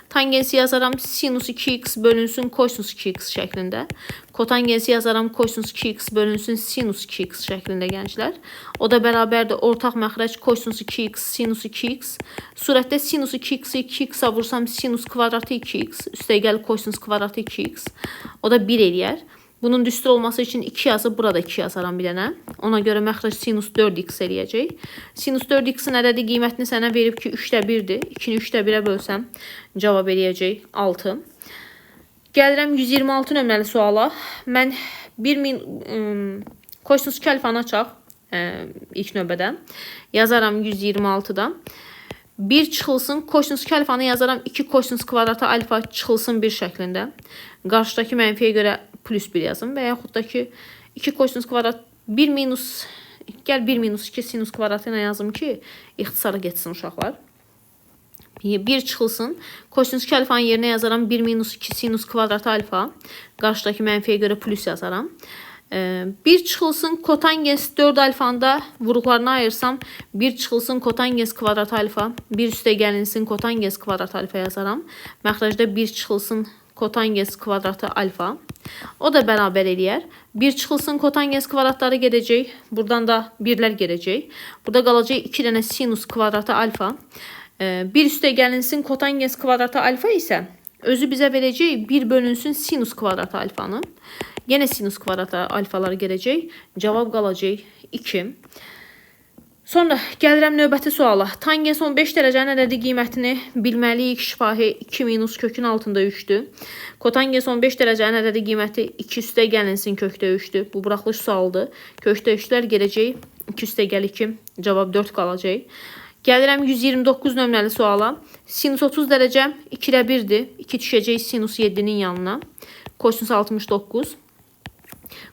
Tangensi yazaram sinus 2x bölünsün kosinus 2x şəklində. Kotangensi yazaram kosinus 2x bölünsün sinus 2x şəklində gənclər. O da bərabərdir ortaq məxrəc kosinus 2x sinus 2x. Surətdə sinus 2x'i 2x'a vursam sinus kvadratı 2x üstə gəl kosinus kvadratı 2x. O da 1 eləyər. Bunun düstur olması için 2 yazıb burada 2 yazaram bir dənə. Ona görə məxrəc sinus 4x eləyəcək. Sinus 4x-in ədədi qiymətini sənə verib ki 3də 1-dir. 2-ni 3də 1-ə bölsəm cavab eləyəcək 6. Gəlirəm 126 nömrəli suala. Mən kosinus 2 alfanı açaq ilk növbədə. Yazaram 126-da. 1 çıxılsın, kosinus 2 alfanı yazaram 2 kosinus kvadratı alfa çıxılsın 1 şəklində. Qarşıdakı mənfiyə görə plus 1 yazım və yaxud da ki 2 kosinus kvadrat 1 minus, gəl 1 minus 2 sinus kvadratı ilə yazım ki ixtisara geçsin uşaqlar. 1 çıxılsın, kosinus 2 alfanın yerinə yazaram 1 minus 2 sinus kvadratı alfa. Qarşıdakı mənfiyə görə plus yazaram. 1 çıxılsın, kotangens 4 alfanda vuruqlarına ayırsam 1 çıxılsın kotangens kvadrat alfa, 1 üstə gəlinsin kotangens kvadrat alfa yazaram. Məxrəcdə 1 çıxılsın kotangens kvadratı alfa. O da bərabər eləyər. 1 çıxılsın kotangens kvadratları gedəcək. Buradan da 1'lər gedəcək. Burada qalacaq 2 dənə sinus kvadratı alfa. 1 üstə gəlinsin kotangens kvadratı alfa isə özü bizə verəcək 1 bölünsün sinus kvadratı alfanı. Yenə sinus kvadratı alfalar gələcək. Cavab qalacaq 2. Sonra gəlirəm növbəti suala. Tangens 15 dərəcənin ədədi qiymətini bilməliyik. Şifahi 2 minus kökün altında 3'dür. Kotangens 15 dərəcənin ədədi qiyməti 2 üstə gəlinsin kökdə 3'dür. Bu buraxılış sualdır. Kökdə 3'lər gələcək. 2 üstə gəl 2. Cavab 4 qalacaq. Gəlirəm 129 nömrəli suala. Sinus 30 dərəcə 2'də 1'dir. 2 düşəcək sinus 7'nin yanına. Kosinus 69.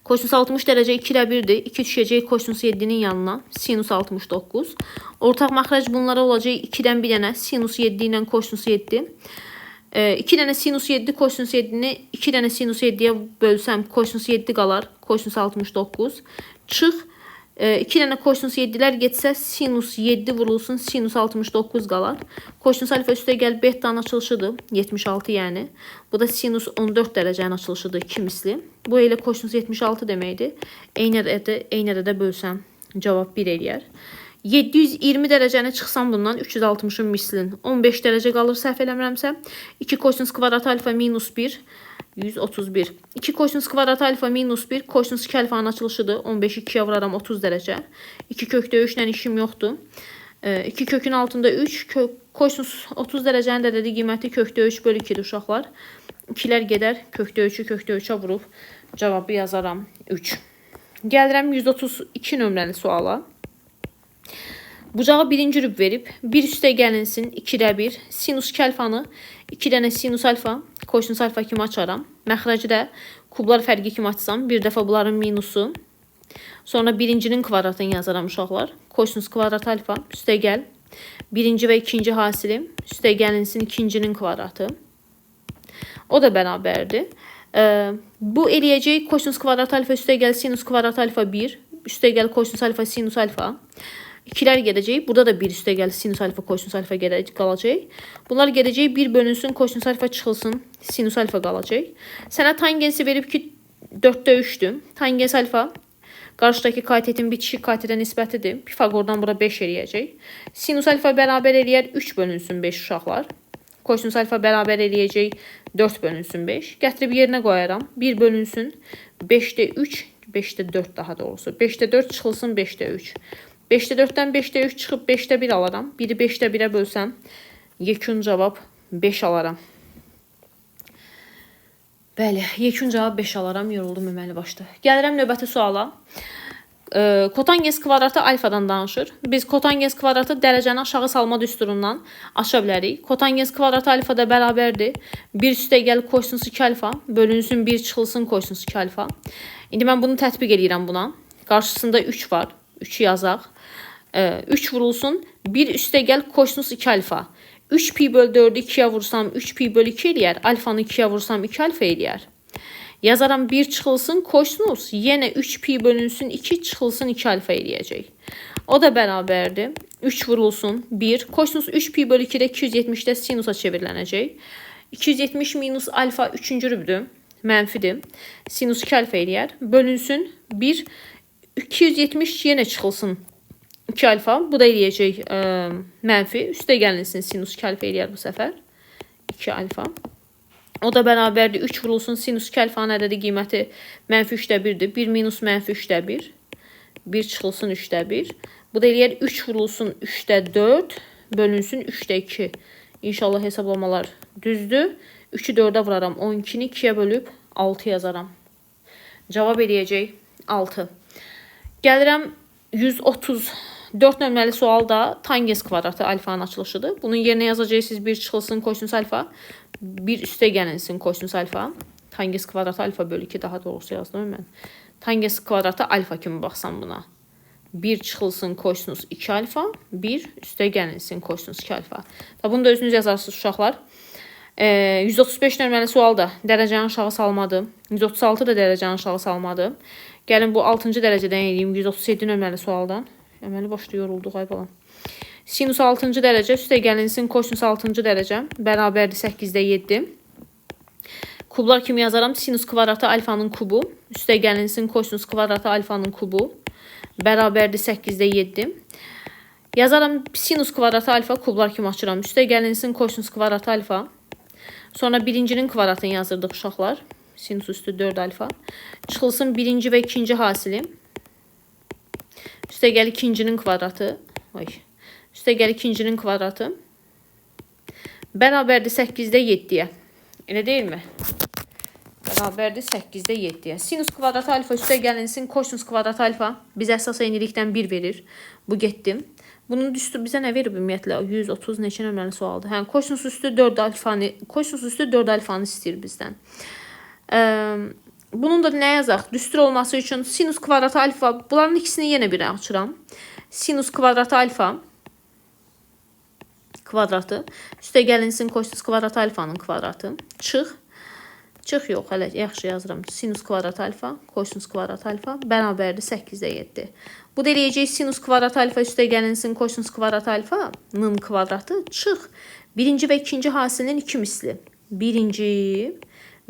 Kosinus 60 dərəcə 2'də 1'dir. 2 düşəcək kosinus 7'nin yanına. Sinus 69. Ortaq məxrəc bunlara olacaq 2'dən bir dənə sinus 7 ilə kosinus 7. 2 dənə sinus 7 kosinus 7'ni 2 dənə sinus 7'yə bölsəm kosinus 7 qalar. Kosinus 69. Çıx. 2 dənə kosinus 7'lər getsə sinus 7 vurulsun sinus 69 qalar. Kosinus alfa üstə gəl bettanın açılışıdır. 76 yəni. Bu da sinus 14 dərəcənin açılışıdır 2 misli. Bu elə kosinus 76 deməkdir. Eyni ədədə bölsəm cavab 1 eləyər. 720 dərəcəni çıxsam bundan 360'ın mislin 15 dərəcə qalır səhv eləmirəmsə. 2 kosinus kvadrat alfa minus 1 131. 2 kosinus kvadrat alfa minus 1 kosinus 2 alfanın açılışıdır. 15'i 2'ye vuraram 30 dərəcə. 2 kökdə 3 ilə işim yoxdur. 2 kökün altında 3 kosinus 30 dərəcənin də dediyi qiyməti kökdə 3 bölü 2'dir uşaqlar. 2'lər gedər kökdə 3'ü kökdə 3'ə vurub cavabı yazaram 3. Gəlirəm 132 nömrəli suala. Bucağı birinci rüb verib 1 üstə gəlinsin 2'də 1 sinus 2 alfanı 2 dənə sinus alfa kosinus alfa kimi açaram. Məxrəcdə kublar fərqi kimi açsam bir dəfə bunların minusu. Sonra birincinin kvadratını yazaram uşaqlar. Kosinus kvadrat alfa üstə gəl. Birinci və ikinci hasilim üstə gəlinsin ikincinin kvadratı. O da bərabərdir. Bu eləyəcək kosinus kvadrat alfa üstə gəl sinus kvadrat alfa 1 üstə gəl kosinus alfa sinus alfa. 2'lər gedəcək. Burada da 1 üstə gəl sinus alfa kosinus alfa qalacaq. Bunlar gedəcək 1 bölünsün kosinus alfa çıxılsın sinus alfa qalacaq. Sənə tangensi verib ki 4'də 3'dür. Tangens alfa qarşıdakı katetin bitişik katetə nisbətidir. Pifagordan bura 5 eləyəcək. Sinus alfa bərabər eləyər 3 bölünsün 5 uşaqlar. Kosinus alfa bərabər eləyəcək 4 bölünsün 5. Gətirib yerinə qoyaram. 1 bölünsün 5'də 3, 5'də 4 daha doğrusu. 5'də 4 çıxılsın 5'də 3. 5'də 4'dən 5'də 3 çıxıb 5'də 1 alaram. 1'i 5'də 1'ə bölsəm yekun cavab 5 alaram. Bəli, yekun cavab 5 alaram. Yoruldum əməli başda. Gəlirəm növbəti suala. Kotangens kvadratı alfadan danışır. Biz kotangens kvadratı dərəcəni aşağı salma düsturundan aça bilərik. Kotangens kvadratı alfada bərabərdir. 1 üstə gəl kosinus 2 alfa bölünsün 1 çıxılsın kosinus 2 alfa. İndi mən bunu tətbiq edirəm buna. Qarşısında 3 var. 3'ü yazaq. 3 vurulsun. 1 üstə gəl kosinus 2 alfa. 3 pi bölü 4'ü 2'ye vursam 3 pi bölü 2 eləyər. Alfanı 2'ye vursam 2 alfa eləyər. Yazaram 1 çıxılsın kosinus. Yenə 3 pi bölünsün 2 çıxılsın 2 alfa eləyəcək. O da bərabərdir. 3 vurulsun 1. Kosinus 3 pi bölü 2'də 270'də sinusa çevirilənəcək. 270 minus alfa 3-cü rübdür. Mənfidir. Sinus 2 alfa eləyər. Bölünsün 1. 270 yenə çıxılsın 2 alfa. Bu da eləyəcək mənfi. Üstə gəlinsin sinus 2 alfa eləyər bu səfər. 2 alfa. O da bərabərdir 3 vurulsun sinus 2 alfanın ədədi qiyməti -3/1-dir. 1 minus -3/1. 1 çıxılsın 3/1. Bu da eləyər 3 vurulsun 3/4 bölünsün 3/2. İnşallah hesablamalar düzdür. 3-ü 4-ə vuraram. 12-ni 2-yə bölüb 6 yazaram. Cavab eləyəcək 6. Gəlirəm 134 nömrəli sualda tangens kvadratı alfanın açılışıdır. Bunun yerinə yazacaqsınız 1 çıxılsın kosinus alfa, 1 üstə gəlinsin kosinus alfa. Tangens kvadratı alfa bölü 2 daha doğrusu yazdım mən. Tangens kvadratı alfa kimi baxsam buna. 1 çıxılsın kosinus 2 alfa, 1 üstə gəlinsin kosinus 2 alfa. Bunu da özünüz yazarsınız uşaqlar. 135 nömrəli sualda dərəcəni aşağı salmadı. 136 da dərəcəni aşağı salmadı. Gəlin bu 6-cı dərəcədən eləyim 137 nömrəli sualdan. Əməli başda yorulduq ay balam. Sinus 6-cı dərəcə üstə gəlinsin kosinus 6-cı dərəcə bərabərdir 8/7. Kublar kimi yazaram. Sinus kvadratı alfanın kubu üstə gəlinsin kosinus kvadratı alfanın kubu bərabərdir 8/7. Yazaram sinus kvadratı alfa kublar kimi açıram. Üstə gəlinsin kosinus kvadratı alfa. Sonra birincinin kvadratını yazırdıq uşaqlar. Sinus üstü 4 alfa. Çıxılsın birinci və ikinci hasili. Üstə gəl ikincinin kvadratı. Üstə gəl ikincinin kvadratı. Bərabərdir 8/7-yə. Elə deyilmi? Bərabərdir 8/7-yə. Sinus kvadratı alfa üstə gəlinsin kosinus kvadratı alfa. Bizə əsas eynilikdən 1 verir. Bu getdim. Bunun düstur bizə nə verib ümumiyyətlə? 130 neçə nömrəli sualdır. Hə, kosinus üstü 4 alfanı istəyir bizdən. Bunun da nə yazaq? Düstur olması üçün sinus kvadratı alfa, bunların ikisini yenə birə açıram. Sinus kvadratı alfa kvadratı üstə gəlinsin kosinus kvadratı alfanın kvadratı. Çıx yox, hələ yaxşı yazıram. Sinus kvadratı alfa, kosinus kvadratı alfa bərabərdir 8/7. Bu da eləyəcək sinus kvadratı alfa üstə gəlinsin kosinus kvadratı alfanın kvadratı. Çıx. Birinci və ikinci hasilinin 2 misli. Birinci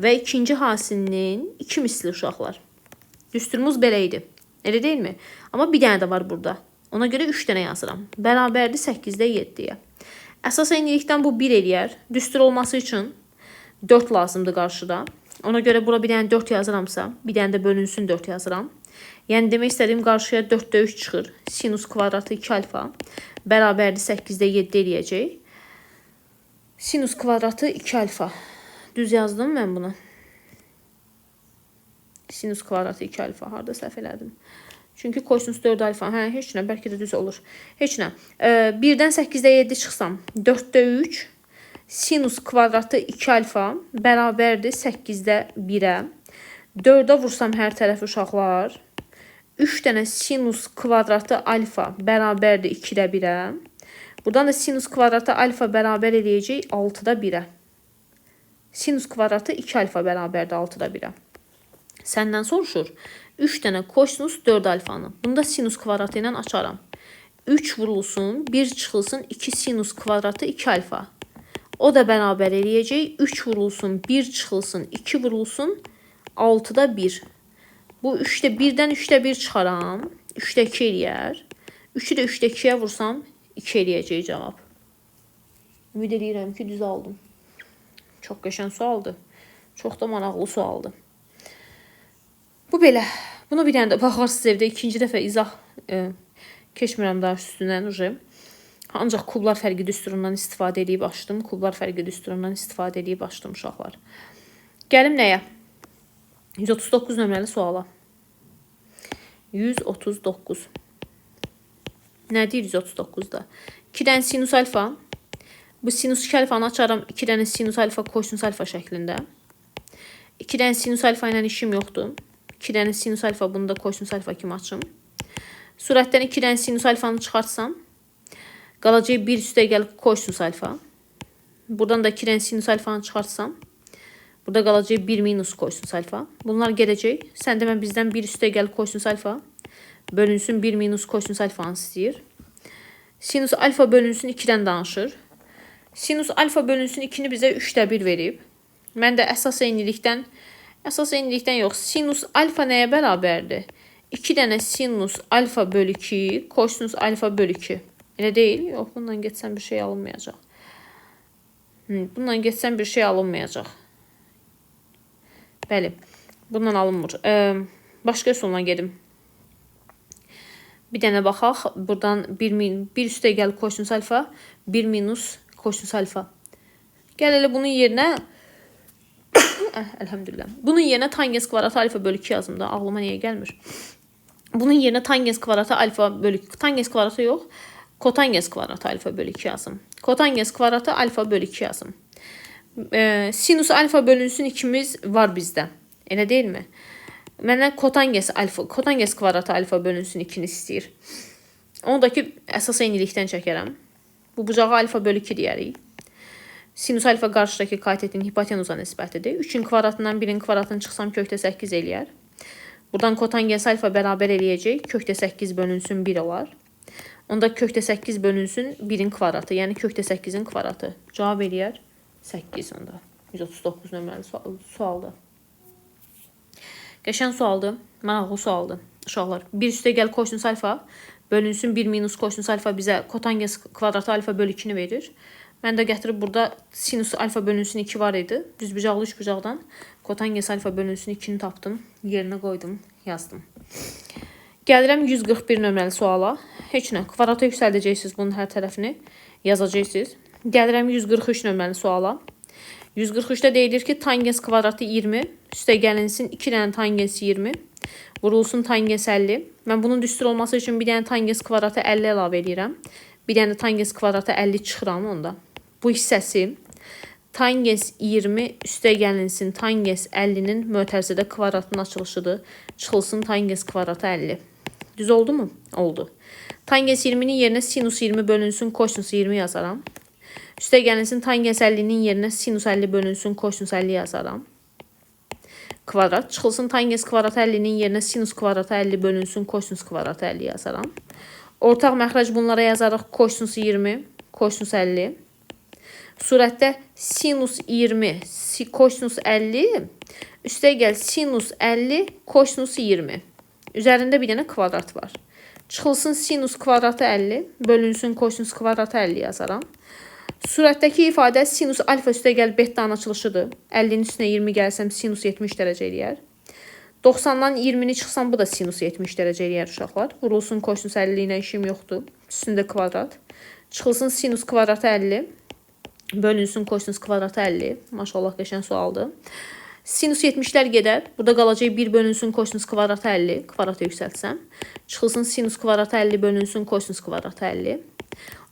və ikinci hasilinin 2 misli uşaqlar. Düsturumuz belə idi. Elə deyilmi? Amma bir dənə də var burada. Ona görə 3 dənə yazıram. Bərabərdir 8/7-yə. Əsas eynilikdən bu 1 eləyər. Düstur olması üçün 4 lazımdır qarşıda. Ona görə bura bir dənə 4 yazıramsa, bir dənə də bölünsün 4 yazıram. Yəni demək istədiyim qarşıya 4-də 3 çıxır. Sinus kvadratı 2 alfa bərabərdir 8/7 eləyəcək. Sinus kvadratı 2 alfa. Düz yazdım mən bunu. Sinus kvadratı 2 alfa. Harada səhv elədim? Çünki kosinus 4 alfa. Hə, heç nə. Bəlkə də düz olur. Heç nə. 1-dən 8/7 çıxsam. 4-də 3. Sinus kvadratı 2 alfa bərabərdir 8/1-ə. 4-ə vursam hər tərəfi uşaqlar. 3 dənə sinus kvadratı alfa bərabərdir 2/1-ə. Buradan da sinus kvadratı alfa bərabər eləyəcək 6/1-ə. Sinus kvadratı 2 alfa bərabərdir 6/1-ə. Səndən soruşur. 3 dənə kosinus 4 alfanı. Bunu da sinus kvadratı ilə açaram. 3 vurulsun, 1 çıxılsın, 2 sinus kvadratı 2 alfa. O da bərabər eləyəcək. 3 vurulsun, 1 çıxılsın, 2 vurulsun, 6/1. Bu 1-dən 3/1 çıxaram. 3-də 2 eləyər. 3-ü də 3-də 2-yə vursam 2 eləyəcək cavab. Ümid edirəm ki, düz aldım. Çox qəşəng sualdır. Çox da maraqlı sualdır. Bu belə. Bunu bir dənə də baxarsınız evdə. İkinci dəfə izah keçmirəm daha üstündən. Ancaq kublar fərqi düsturundan istifadə edib açdım. Kublar fərqi düsturundan istifadə edib açdım uşaqlar. Gəlim nəyə? 139 nömrəli suala. 139. Nə deyir 139-da? 2 dənə sinus alfa. Bu sinus 2 alfanı açaram. 2 dənə sinus alfa, kosinus alfa şəklində. 2 dənə sinus alfa ilə işim yoxdur. 2 dənə sinus alfa, bunu da kosinus alfa kimi açım. Surətdən 2 dənə sinus alfanı çıxartsam, qalacaq 1 üstə gəlib kosinus alfa. Buradan da 2 dənə sinus alfanı çıxartsam, burada qalacaq 1 minus kosinus alfa. Bunlar gedəcək. Sən demə bizdən 1 üstə gəlib kosinus alfa bölünsün 1 minus kosinus alfanı istəyir. Sinus alfa bölünsün 2-dən danışır. Sinus alfa bölünsün 2-ni bizə 3/1 verib. Mən də əsas eynilikdən yox. Sinus alfa nəyə bərabərdir? 2 dənə sinus alfa bölü 2, kosinus alfa bölü 2. Elə deyil? Yox, bundan geçsəm bir şey alınmayacaq. Bundan geçsəm bir şey alınmayacaq. Bəli. Bundan alınmır. Başqa üsulla gedim. Bir dənə baxaq. Buradan 1 üstə gəl kosinus alfa, 1 minus kosinus alfa. Gəl elə bunun yerinə elhamdülillah. Bunun yerinə tangens kvadratı alfa bölü 2 yazım da. Ağlıma niyə gəlmir? Bunun yerinə tangens kvadratı alfa bölü 2. Tangens kvadratı yox. Kotangens kvadratı alfa bölü 2 yazım. Kotangens kvadratı alfa bölü 2 yazım. Sinus alfa bölünsün 2'miz var bizdə. Elə deyilmi? Mənə kotangens kvadratı alfa bölünsün 2'ni istəyir. Onu da ki, əsas eynilikdən çəkərəm. Bu bucağı alfa bölü 2 deyərik. Sinus alfa qarşıdakı katetin hipotenuza nisbətidir. 3'ün kvadratından 1'in kvadratını çıxsam kökdə 8 eləyər. Buradan kotangens alfa bərabər eləyəcək. Kökdə 8 bölünsün 1 olar. Onda kökdə 8 bölünsün 1'in kvadratı. Yəni kökdə 8'in kvadratı. Cavab eləyər 8 onda. 139 nömrəli sualdır. Qəşən sualdır. Maraqlı sualdır. Uşaqlar. 1 üstə gəl kosinus alfa bölünsün 1 minus kosinus alfa bizə kotangens kvadratı alfa bölü 2'ni verir. Mən də gətirib burada sinus alfa bölünsün 2 var idi. Düzbucaqlı üçbucaqdan kotangens alfa bölünsün 2'ni tapdım. Yerinə qoydum, yazdım. Gəlirəm 141 nömrəli suala. Heç nə, kvadrata yüksəldəcəksiniz bunun hər tərəfini. Yazacaqsınız. Gəlirəm 143 nömrəli suala. 143'də deyilir ki, tangens kvadratı 20. Üstə gəlinsin 2 dənə tangens 20. Vurulsun tangens 50. Mən bunun düstur olması üçün bir dənə tangens kvadratı 50 əlavə edirəm. Bir dənə tangens kvadratı 50 çıxıram onda. Bu hissəsi tangens 20 üstə gəlinsin tangens 50'nin mötərizədə kvadratın açılışıdır. Çıxılsın tangens kvadratı 50. Düz oldu mu? Oldu. Tangens 20'nin yerinə sinus 20 bölünsün kosinus 20 yazaram. Üstə gəlinsin tangens 50'nin yerinə sinus 50 bölünsün kosinus 50 yazaram. Kvadrat. Çıxılsın tangens kvadratı 50'nin yerinə sinus kvadratı 50 bölünsün kosinus kvadratı 50 yazaram. Ortaq məxrəc bunlara yazarıq. Kosinus 20, kosinus 50. Surətdə sinus 20, kosinus 50. Üstə gəl sinus 50, kosinus 20. Üzərində bir dənə kvadrat var. Çıxılsın sinus kvadratı 50, bölünsün kosinus kvadratı 50 yazaram. Surətdəki ifadə sinus alfa üstə gəl bettanın açılışıdır. 50'nin üstünə 20 gəlsəm sinus 70 dərəcə eləyər. 90'dan 20'ni çıxsam bu da sinus 70 dərəcə eləyər uşaqlar. Vurulsun kosinus 50 ilə işim yoxdur. Üstündə kvadrat. Çıxılsın sinus kvadratı 50. Bölünsün kosinus kvadratı 50. Maşallah qəşən sualdır. Sinus 70'lər gedər. Burada qalacaq 1 bölünsün kosinus kvadratı 50. Kvadrata yüksəltsəm. Çıxılsın sinus kvadratı 50 bölünsün kosinus kvadratı 50.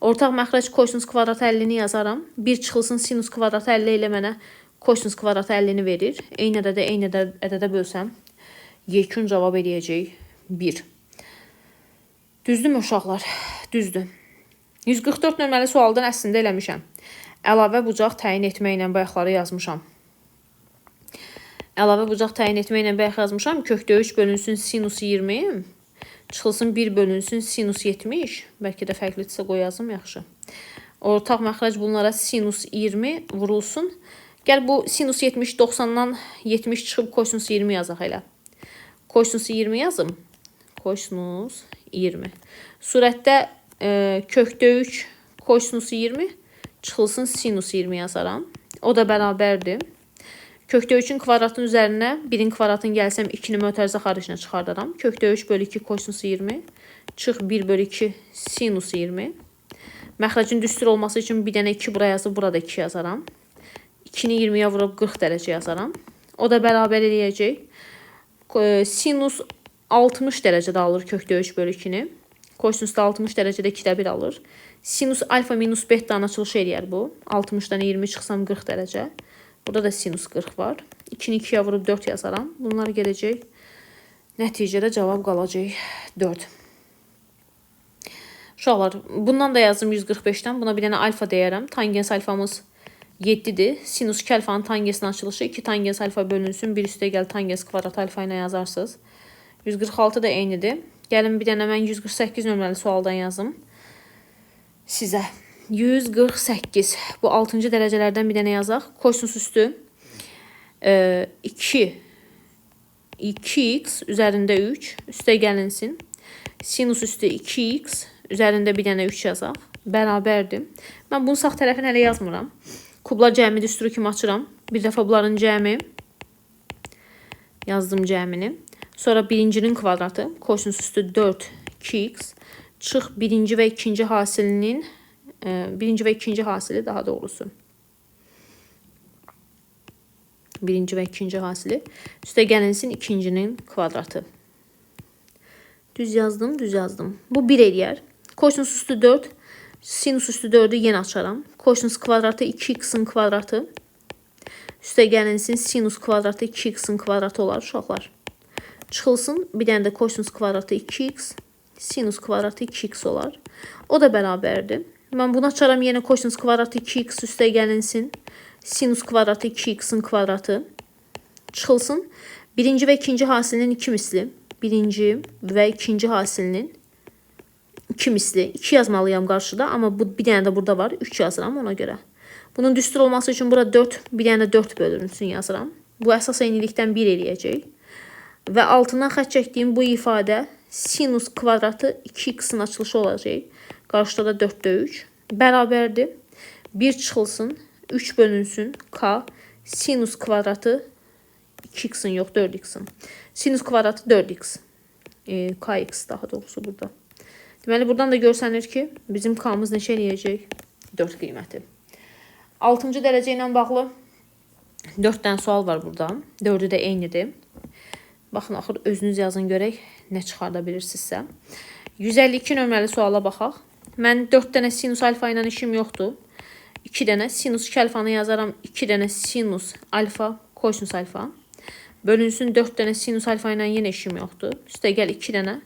Ortaq məxrəc kosinus kvadratı 50'ni yazaram. 1 çıxılsın sinus kvadratı 50 ilə mənə kosinus kvadratı 50'ni verir. Eyni ədədə bölsəm yekun cavab eləyəcək 1. Düzdürmü uşaqlar? Düzdür. 144 nömrəli sualdan əslində eləmişəm. Əlavə bucaq təyin etməklə bayaqları yazmışam. Əlavə bucaq təyin etməklə bayaq yazmışam. Kökdə 3 bölünsün sinus 20. Çıxılsın 1 bölünsün sinus 70. Bəlkə də fərqlidirsə qoy yazım yaxşı. Ortaq məxrəc bunlara sinus 20 vurulsun. Gəl bu sinus 70 90'dan 70 çıxıb kosinus 20 yazaq elə. Kosinus 20 yazım. Kosinus 20. Surətdə kökdə 3 kosinus 20 çıxılsın sinus 20 yazaram. O da bərabərdir. Kökdə 3'ün kvadratın üzərinə 1'in kvadratını gəlsəm 2'ni mötərizə xaricinə çıxardaram. Kökdə 3 bölü 2 kosinus 20. Çıx 1 bölü 2 sinus 20. Məxrəcin düstur olması üçün bir dənə 2 bura yazıb burada 2 yazaram. 2'ni 20'yə vurub 40 dərəcə yazaram. O da bərabər eləyəcək. Sinus 60 dərəcədə alır kökdə 3 bölü 2'ni. Kosinus da 60 dərəcədə 2'də 1 alır. Sinus alfa minus bettanın açılışı eləyər bu. 60'dan 20 çıxsam 40 dərəcə. Burada da sinus 40 var. 2'ni 2'yə vurub 4 yazaram. Bunlar gələcək. Nəticədə cavab qalacaq 4. Uşaqlar, bundan da yazdım 145'dən. Buna bir dənə alfa deyərəm. Tangens alfamız 7'dir. Sinus 2 alfanın tangesinin açılışı 2 tangens alfa bölünsün. 1 üstə gəl tangens kvadrat alfa ilə yazarsınız. 146 da eynidir. Gəlin bir dənə mən 148 nömrəli sualdan yazım. Sizə 148. Bu 6-cı dərəcələrdən bir dənə yazaq. Kosinus üstü 2x üzərində 3 üstə gəlinsin. Sinus üstü 2x üzərində bir dənə 3 yazaq. Bərabərdir. Mən bunu sağ tərəfini hələ yazmıram. Kublar cəmi düsturu kimi açıram. Bir dəfə bunların cəmi Yazdım cəmini. Sonra birincinin kvadratı. Kosinus üstü 4 2x. Çıx birinci və ikinci hasilinin birinci və ikinci hasili daha doğrusu. Birinci və ikinci hasili. Üstə gəlinsin ikincinin kvadratı. Düz yazdım, düz yazdım. Bu 1 eləyər. Kosinus üstü 4. Sinus üstü 4'ü yenə açaram. Kosinus kvadratı 2x'in kvadratı. Üstə gəlinsin sinus kvadratı 2x'in kvadratı olar uşaqlar. Çıxılsın bir dənə də kosinus kvadratı 2x. Sinus kvadratı 2x olar. O da bərabərdir. Mən bunu açaram yenə kosinus kvadratı 2x üstə gəlinsin. Sinus kvadratı 2x'in kvadratı. Çıxılsın. Birinci və ikinci hasilinin 2 misli. Birinci və ikinci hasilinin 2 misli. 2 yazmalıyam qarşıda. Amma bu bir dənə də burada var. 3 yazıram ona görə. Bunun düstur olması üçün burada 4, bir dənə 4 bölünsün yazıram. Bu əsas eynilikdən 1 eləyəcək. Və altından xətt çəkdiyim bu ifadə sinus kvadratı 2x'in açılışı olacaq. Qarşıda da 4'də 3. Bərabərdir. 1 çıxılsın. 3 bölünsün. K. Sinus kvadratı 2x'in yox 4x'in. Sinus kvadratı 4x. Kx daha doğrusu burada. Deməli buradan da görsənir ki bizim k'mız neçə eləyəcək? 4 qiyməti. 6-cı dərəcə ilə bağlı 4 dənə sual var burada. 4'ü də eynidir. Baxın axır özünüz yazın görək nə çıxarda bilirsinizsə. 152 nömrəli suala baxaq. Mən 4 dənə sinus alfa ilə işim yoxdur. 2 dənə sinus 2 alfanı yazaram. 2 dənə sinus alfa, kosinus alfa. Bölünsün 4 dənə sinus alfa ilə yenə işim yoxdur. Üstə gəl 2 dənə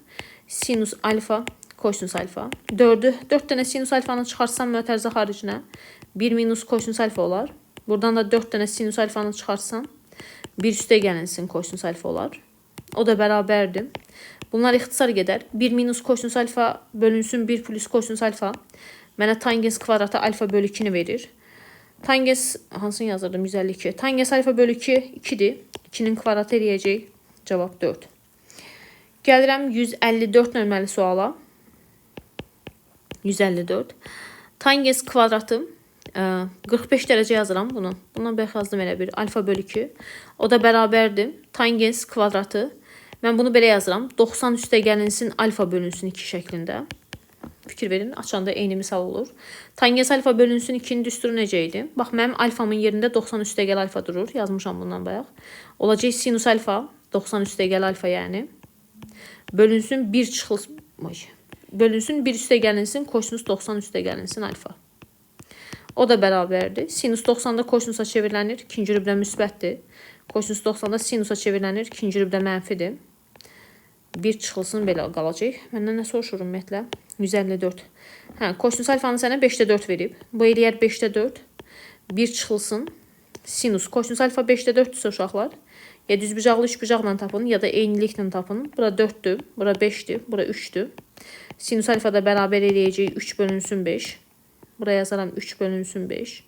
sinus alfa, kosinus alfa. 4 dənə sinus alfanı çıxarsam mötərizə xaricinə 1 minus kosinus alfa olar. Buradan da 4 dənə sinus alfanı çıxarsam 1 üstə gəlinsin kosinus alfa olar. O da bərabərdir. Bunlar ixtisar gedər. 1 minus kosinus alfa bölünsün 1 plus kosinus alfa. Mənə tangens kvadratı alfa bölü 2'ni verir. Tangens hansını yazırdım? 152. Tangens alfa bölü 2 2'dir. 2'nin kvadratı eləyəcək. Cavab 4. Gəlirəm 154 nömrəli suala. 154. Tangens kvadratı 45 dərəcə yazıram bunu. Bundan bəlkə yazdım elə bir. Alfa bölü 2. O da bərabərdir. Tangens kvadratı. Mən bunu belə yazıram. 90 üstə gəlinsin alfa bölünsün 2 şəklində. Fikir verin. Açanda eyni misal olur. Tangens alfa bölünsün 2'nin düsturu necə idi? Bax mənim alfamın yerində 90 üstə gəl alfa durur. Yazmışam bundan bayaq. Olacaq sinus alfa. 90 üstə gəl alfa yəni. Bölünsün 1 çıxılsın. Bölünsün 1 üstə gəlinsin. Kosinus 90 üstə gəlinsin alfa. O da bərabərdir. Sinus 90'da kosinusa çevirilənir. İkinci rübdə müsbətdir. Kosinus 90'da sinusa çevirilənir. İkinci rübdə mənfidir. 1 çıxılsın belə qalacaq. Məndən nə soruşur ümumiyyətlə? 154. Hə, kosinus alfanı sənə 5'də 4 verib. Bu eləyər 5'də 4. 1 çıxılsın. Sinus. Kosinus alfa 5'də 4'dürsə uşaqlar. Ya düzbucaqlı üçbucaqla tapın ya da eyniliklə tapın. Bura 4'dür. Bura 5'dir. Bura 3'dür. Sinus alfa da bərabər eləyəcək 3 bölünsün 5. Buraya yazaram 3 bölünsün 5.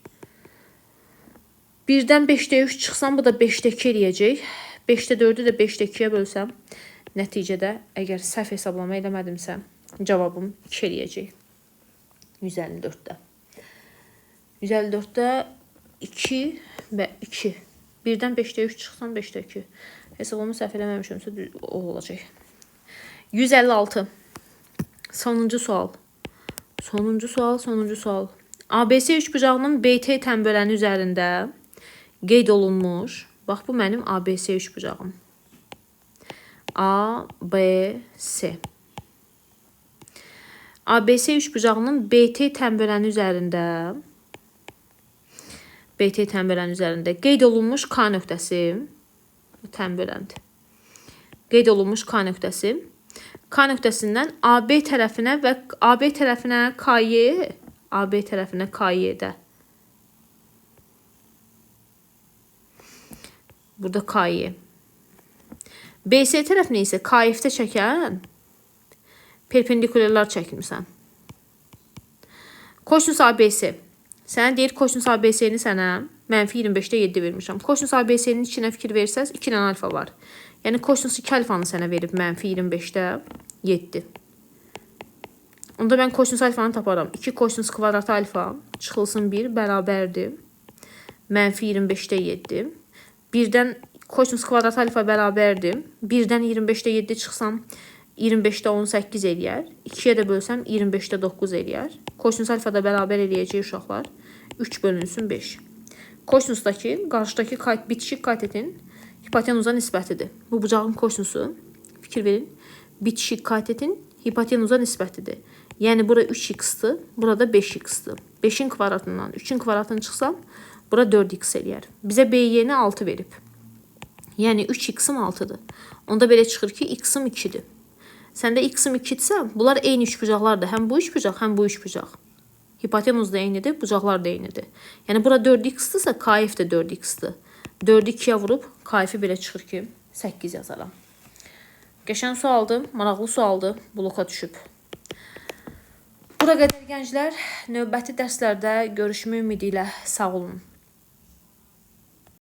1'dən 5'də 3 çıxsam bu da 5'də 2 eləyəcək. 5'də 4'ü də 5'də 2'yə bölsəm nəticədə əgər səhv hesablama eləmədimsə cavabım 2 eləyəcək. 154'də. 154'də 2 və 2. 1'dən 5'də 3 çıxsam 5'də 2. Hesabımı səhv eləməmişəmsə o olacaq. 156. Sonuncu sual. Sonuncu sual. ABC üçbucağının BT tənböləni üzərində qeyd olunmuş. Bax bu mənim ABC üçbucağım. ABC. ABC üçbucağının BT tənböləni üzərində qeyd olunmuş K nöqtəsi. Tənböləndir. Qeyd olunmuş K nöqtəsi. K nöqtəsindən AB tərəfinə və AB tərəfinə KY-də. Burada KY. BC tərəfinə isə KF-də çəkən perpendikulyarlar çəkmirsən. Kosinus ABC. Sənə deyir kosinus ABC-ni sənə mənfi 25'də 7 vermişəm. Kosinus ABC-nin içinə fikir versəz 2 dənə alfa var. Yəni kosinus 2 alfanı sənə verib mənfi 25'də 7. Onda mən kosinus alfanı taparam. 2 kosinus kvadratı alfa çıxılsın 1 bərabərdir. Mənfi 25'də 7. 1'dən Kosinus kvadrat alfa bərabərdir. 1-dən 25-də 7 çıxsam 25-də 18 eləyər. 2-yə də bölsəm 25-də 9 eləyər. Kosinus alfa da bərabər eləyəcək uşaqlar. 3 bölünsün 5. Kosinusdakı, qarşıdakı bitişik katetin hipotenuza nisbətidir. Bu bucağın kosinusu, fikir verin, bitişik katetin hipotenuza nisbətidir. Yəni bura 3x-dır, burada 5x-dır. 5-in kvadratından 3-ün kvadratını çıxsam, bura 4x eləyər. Bizə BY-ni 6 verib. Yəni 3x-im 6-dır. Onda belə çıxır ki, x-im 2-dir. Səndə x-im 2-dirsə, bunlar eyni üçbucaqlardır. Həm bu üçbucaq, həm bu üçbucaq. Hipotenuz da eynidir, bucaqlar da eynidir. Yəni bura 4x-dırsa, KF də 4x-dır. 4-ü 2-yə vurub, KF-i belə çıxır ki, 8 yazaram. Qəşəng sualdır, maraqlı sualdır, bloka düşüb. Bura qədər gənclər, növbəti dərslərdə görüşmək ümidi ilə sağ olun.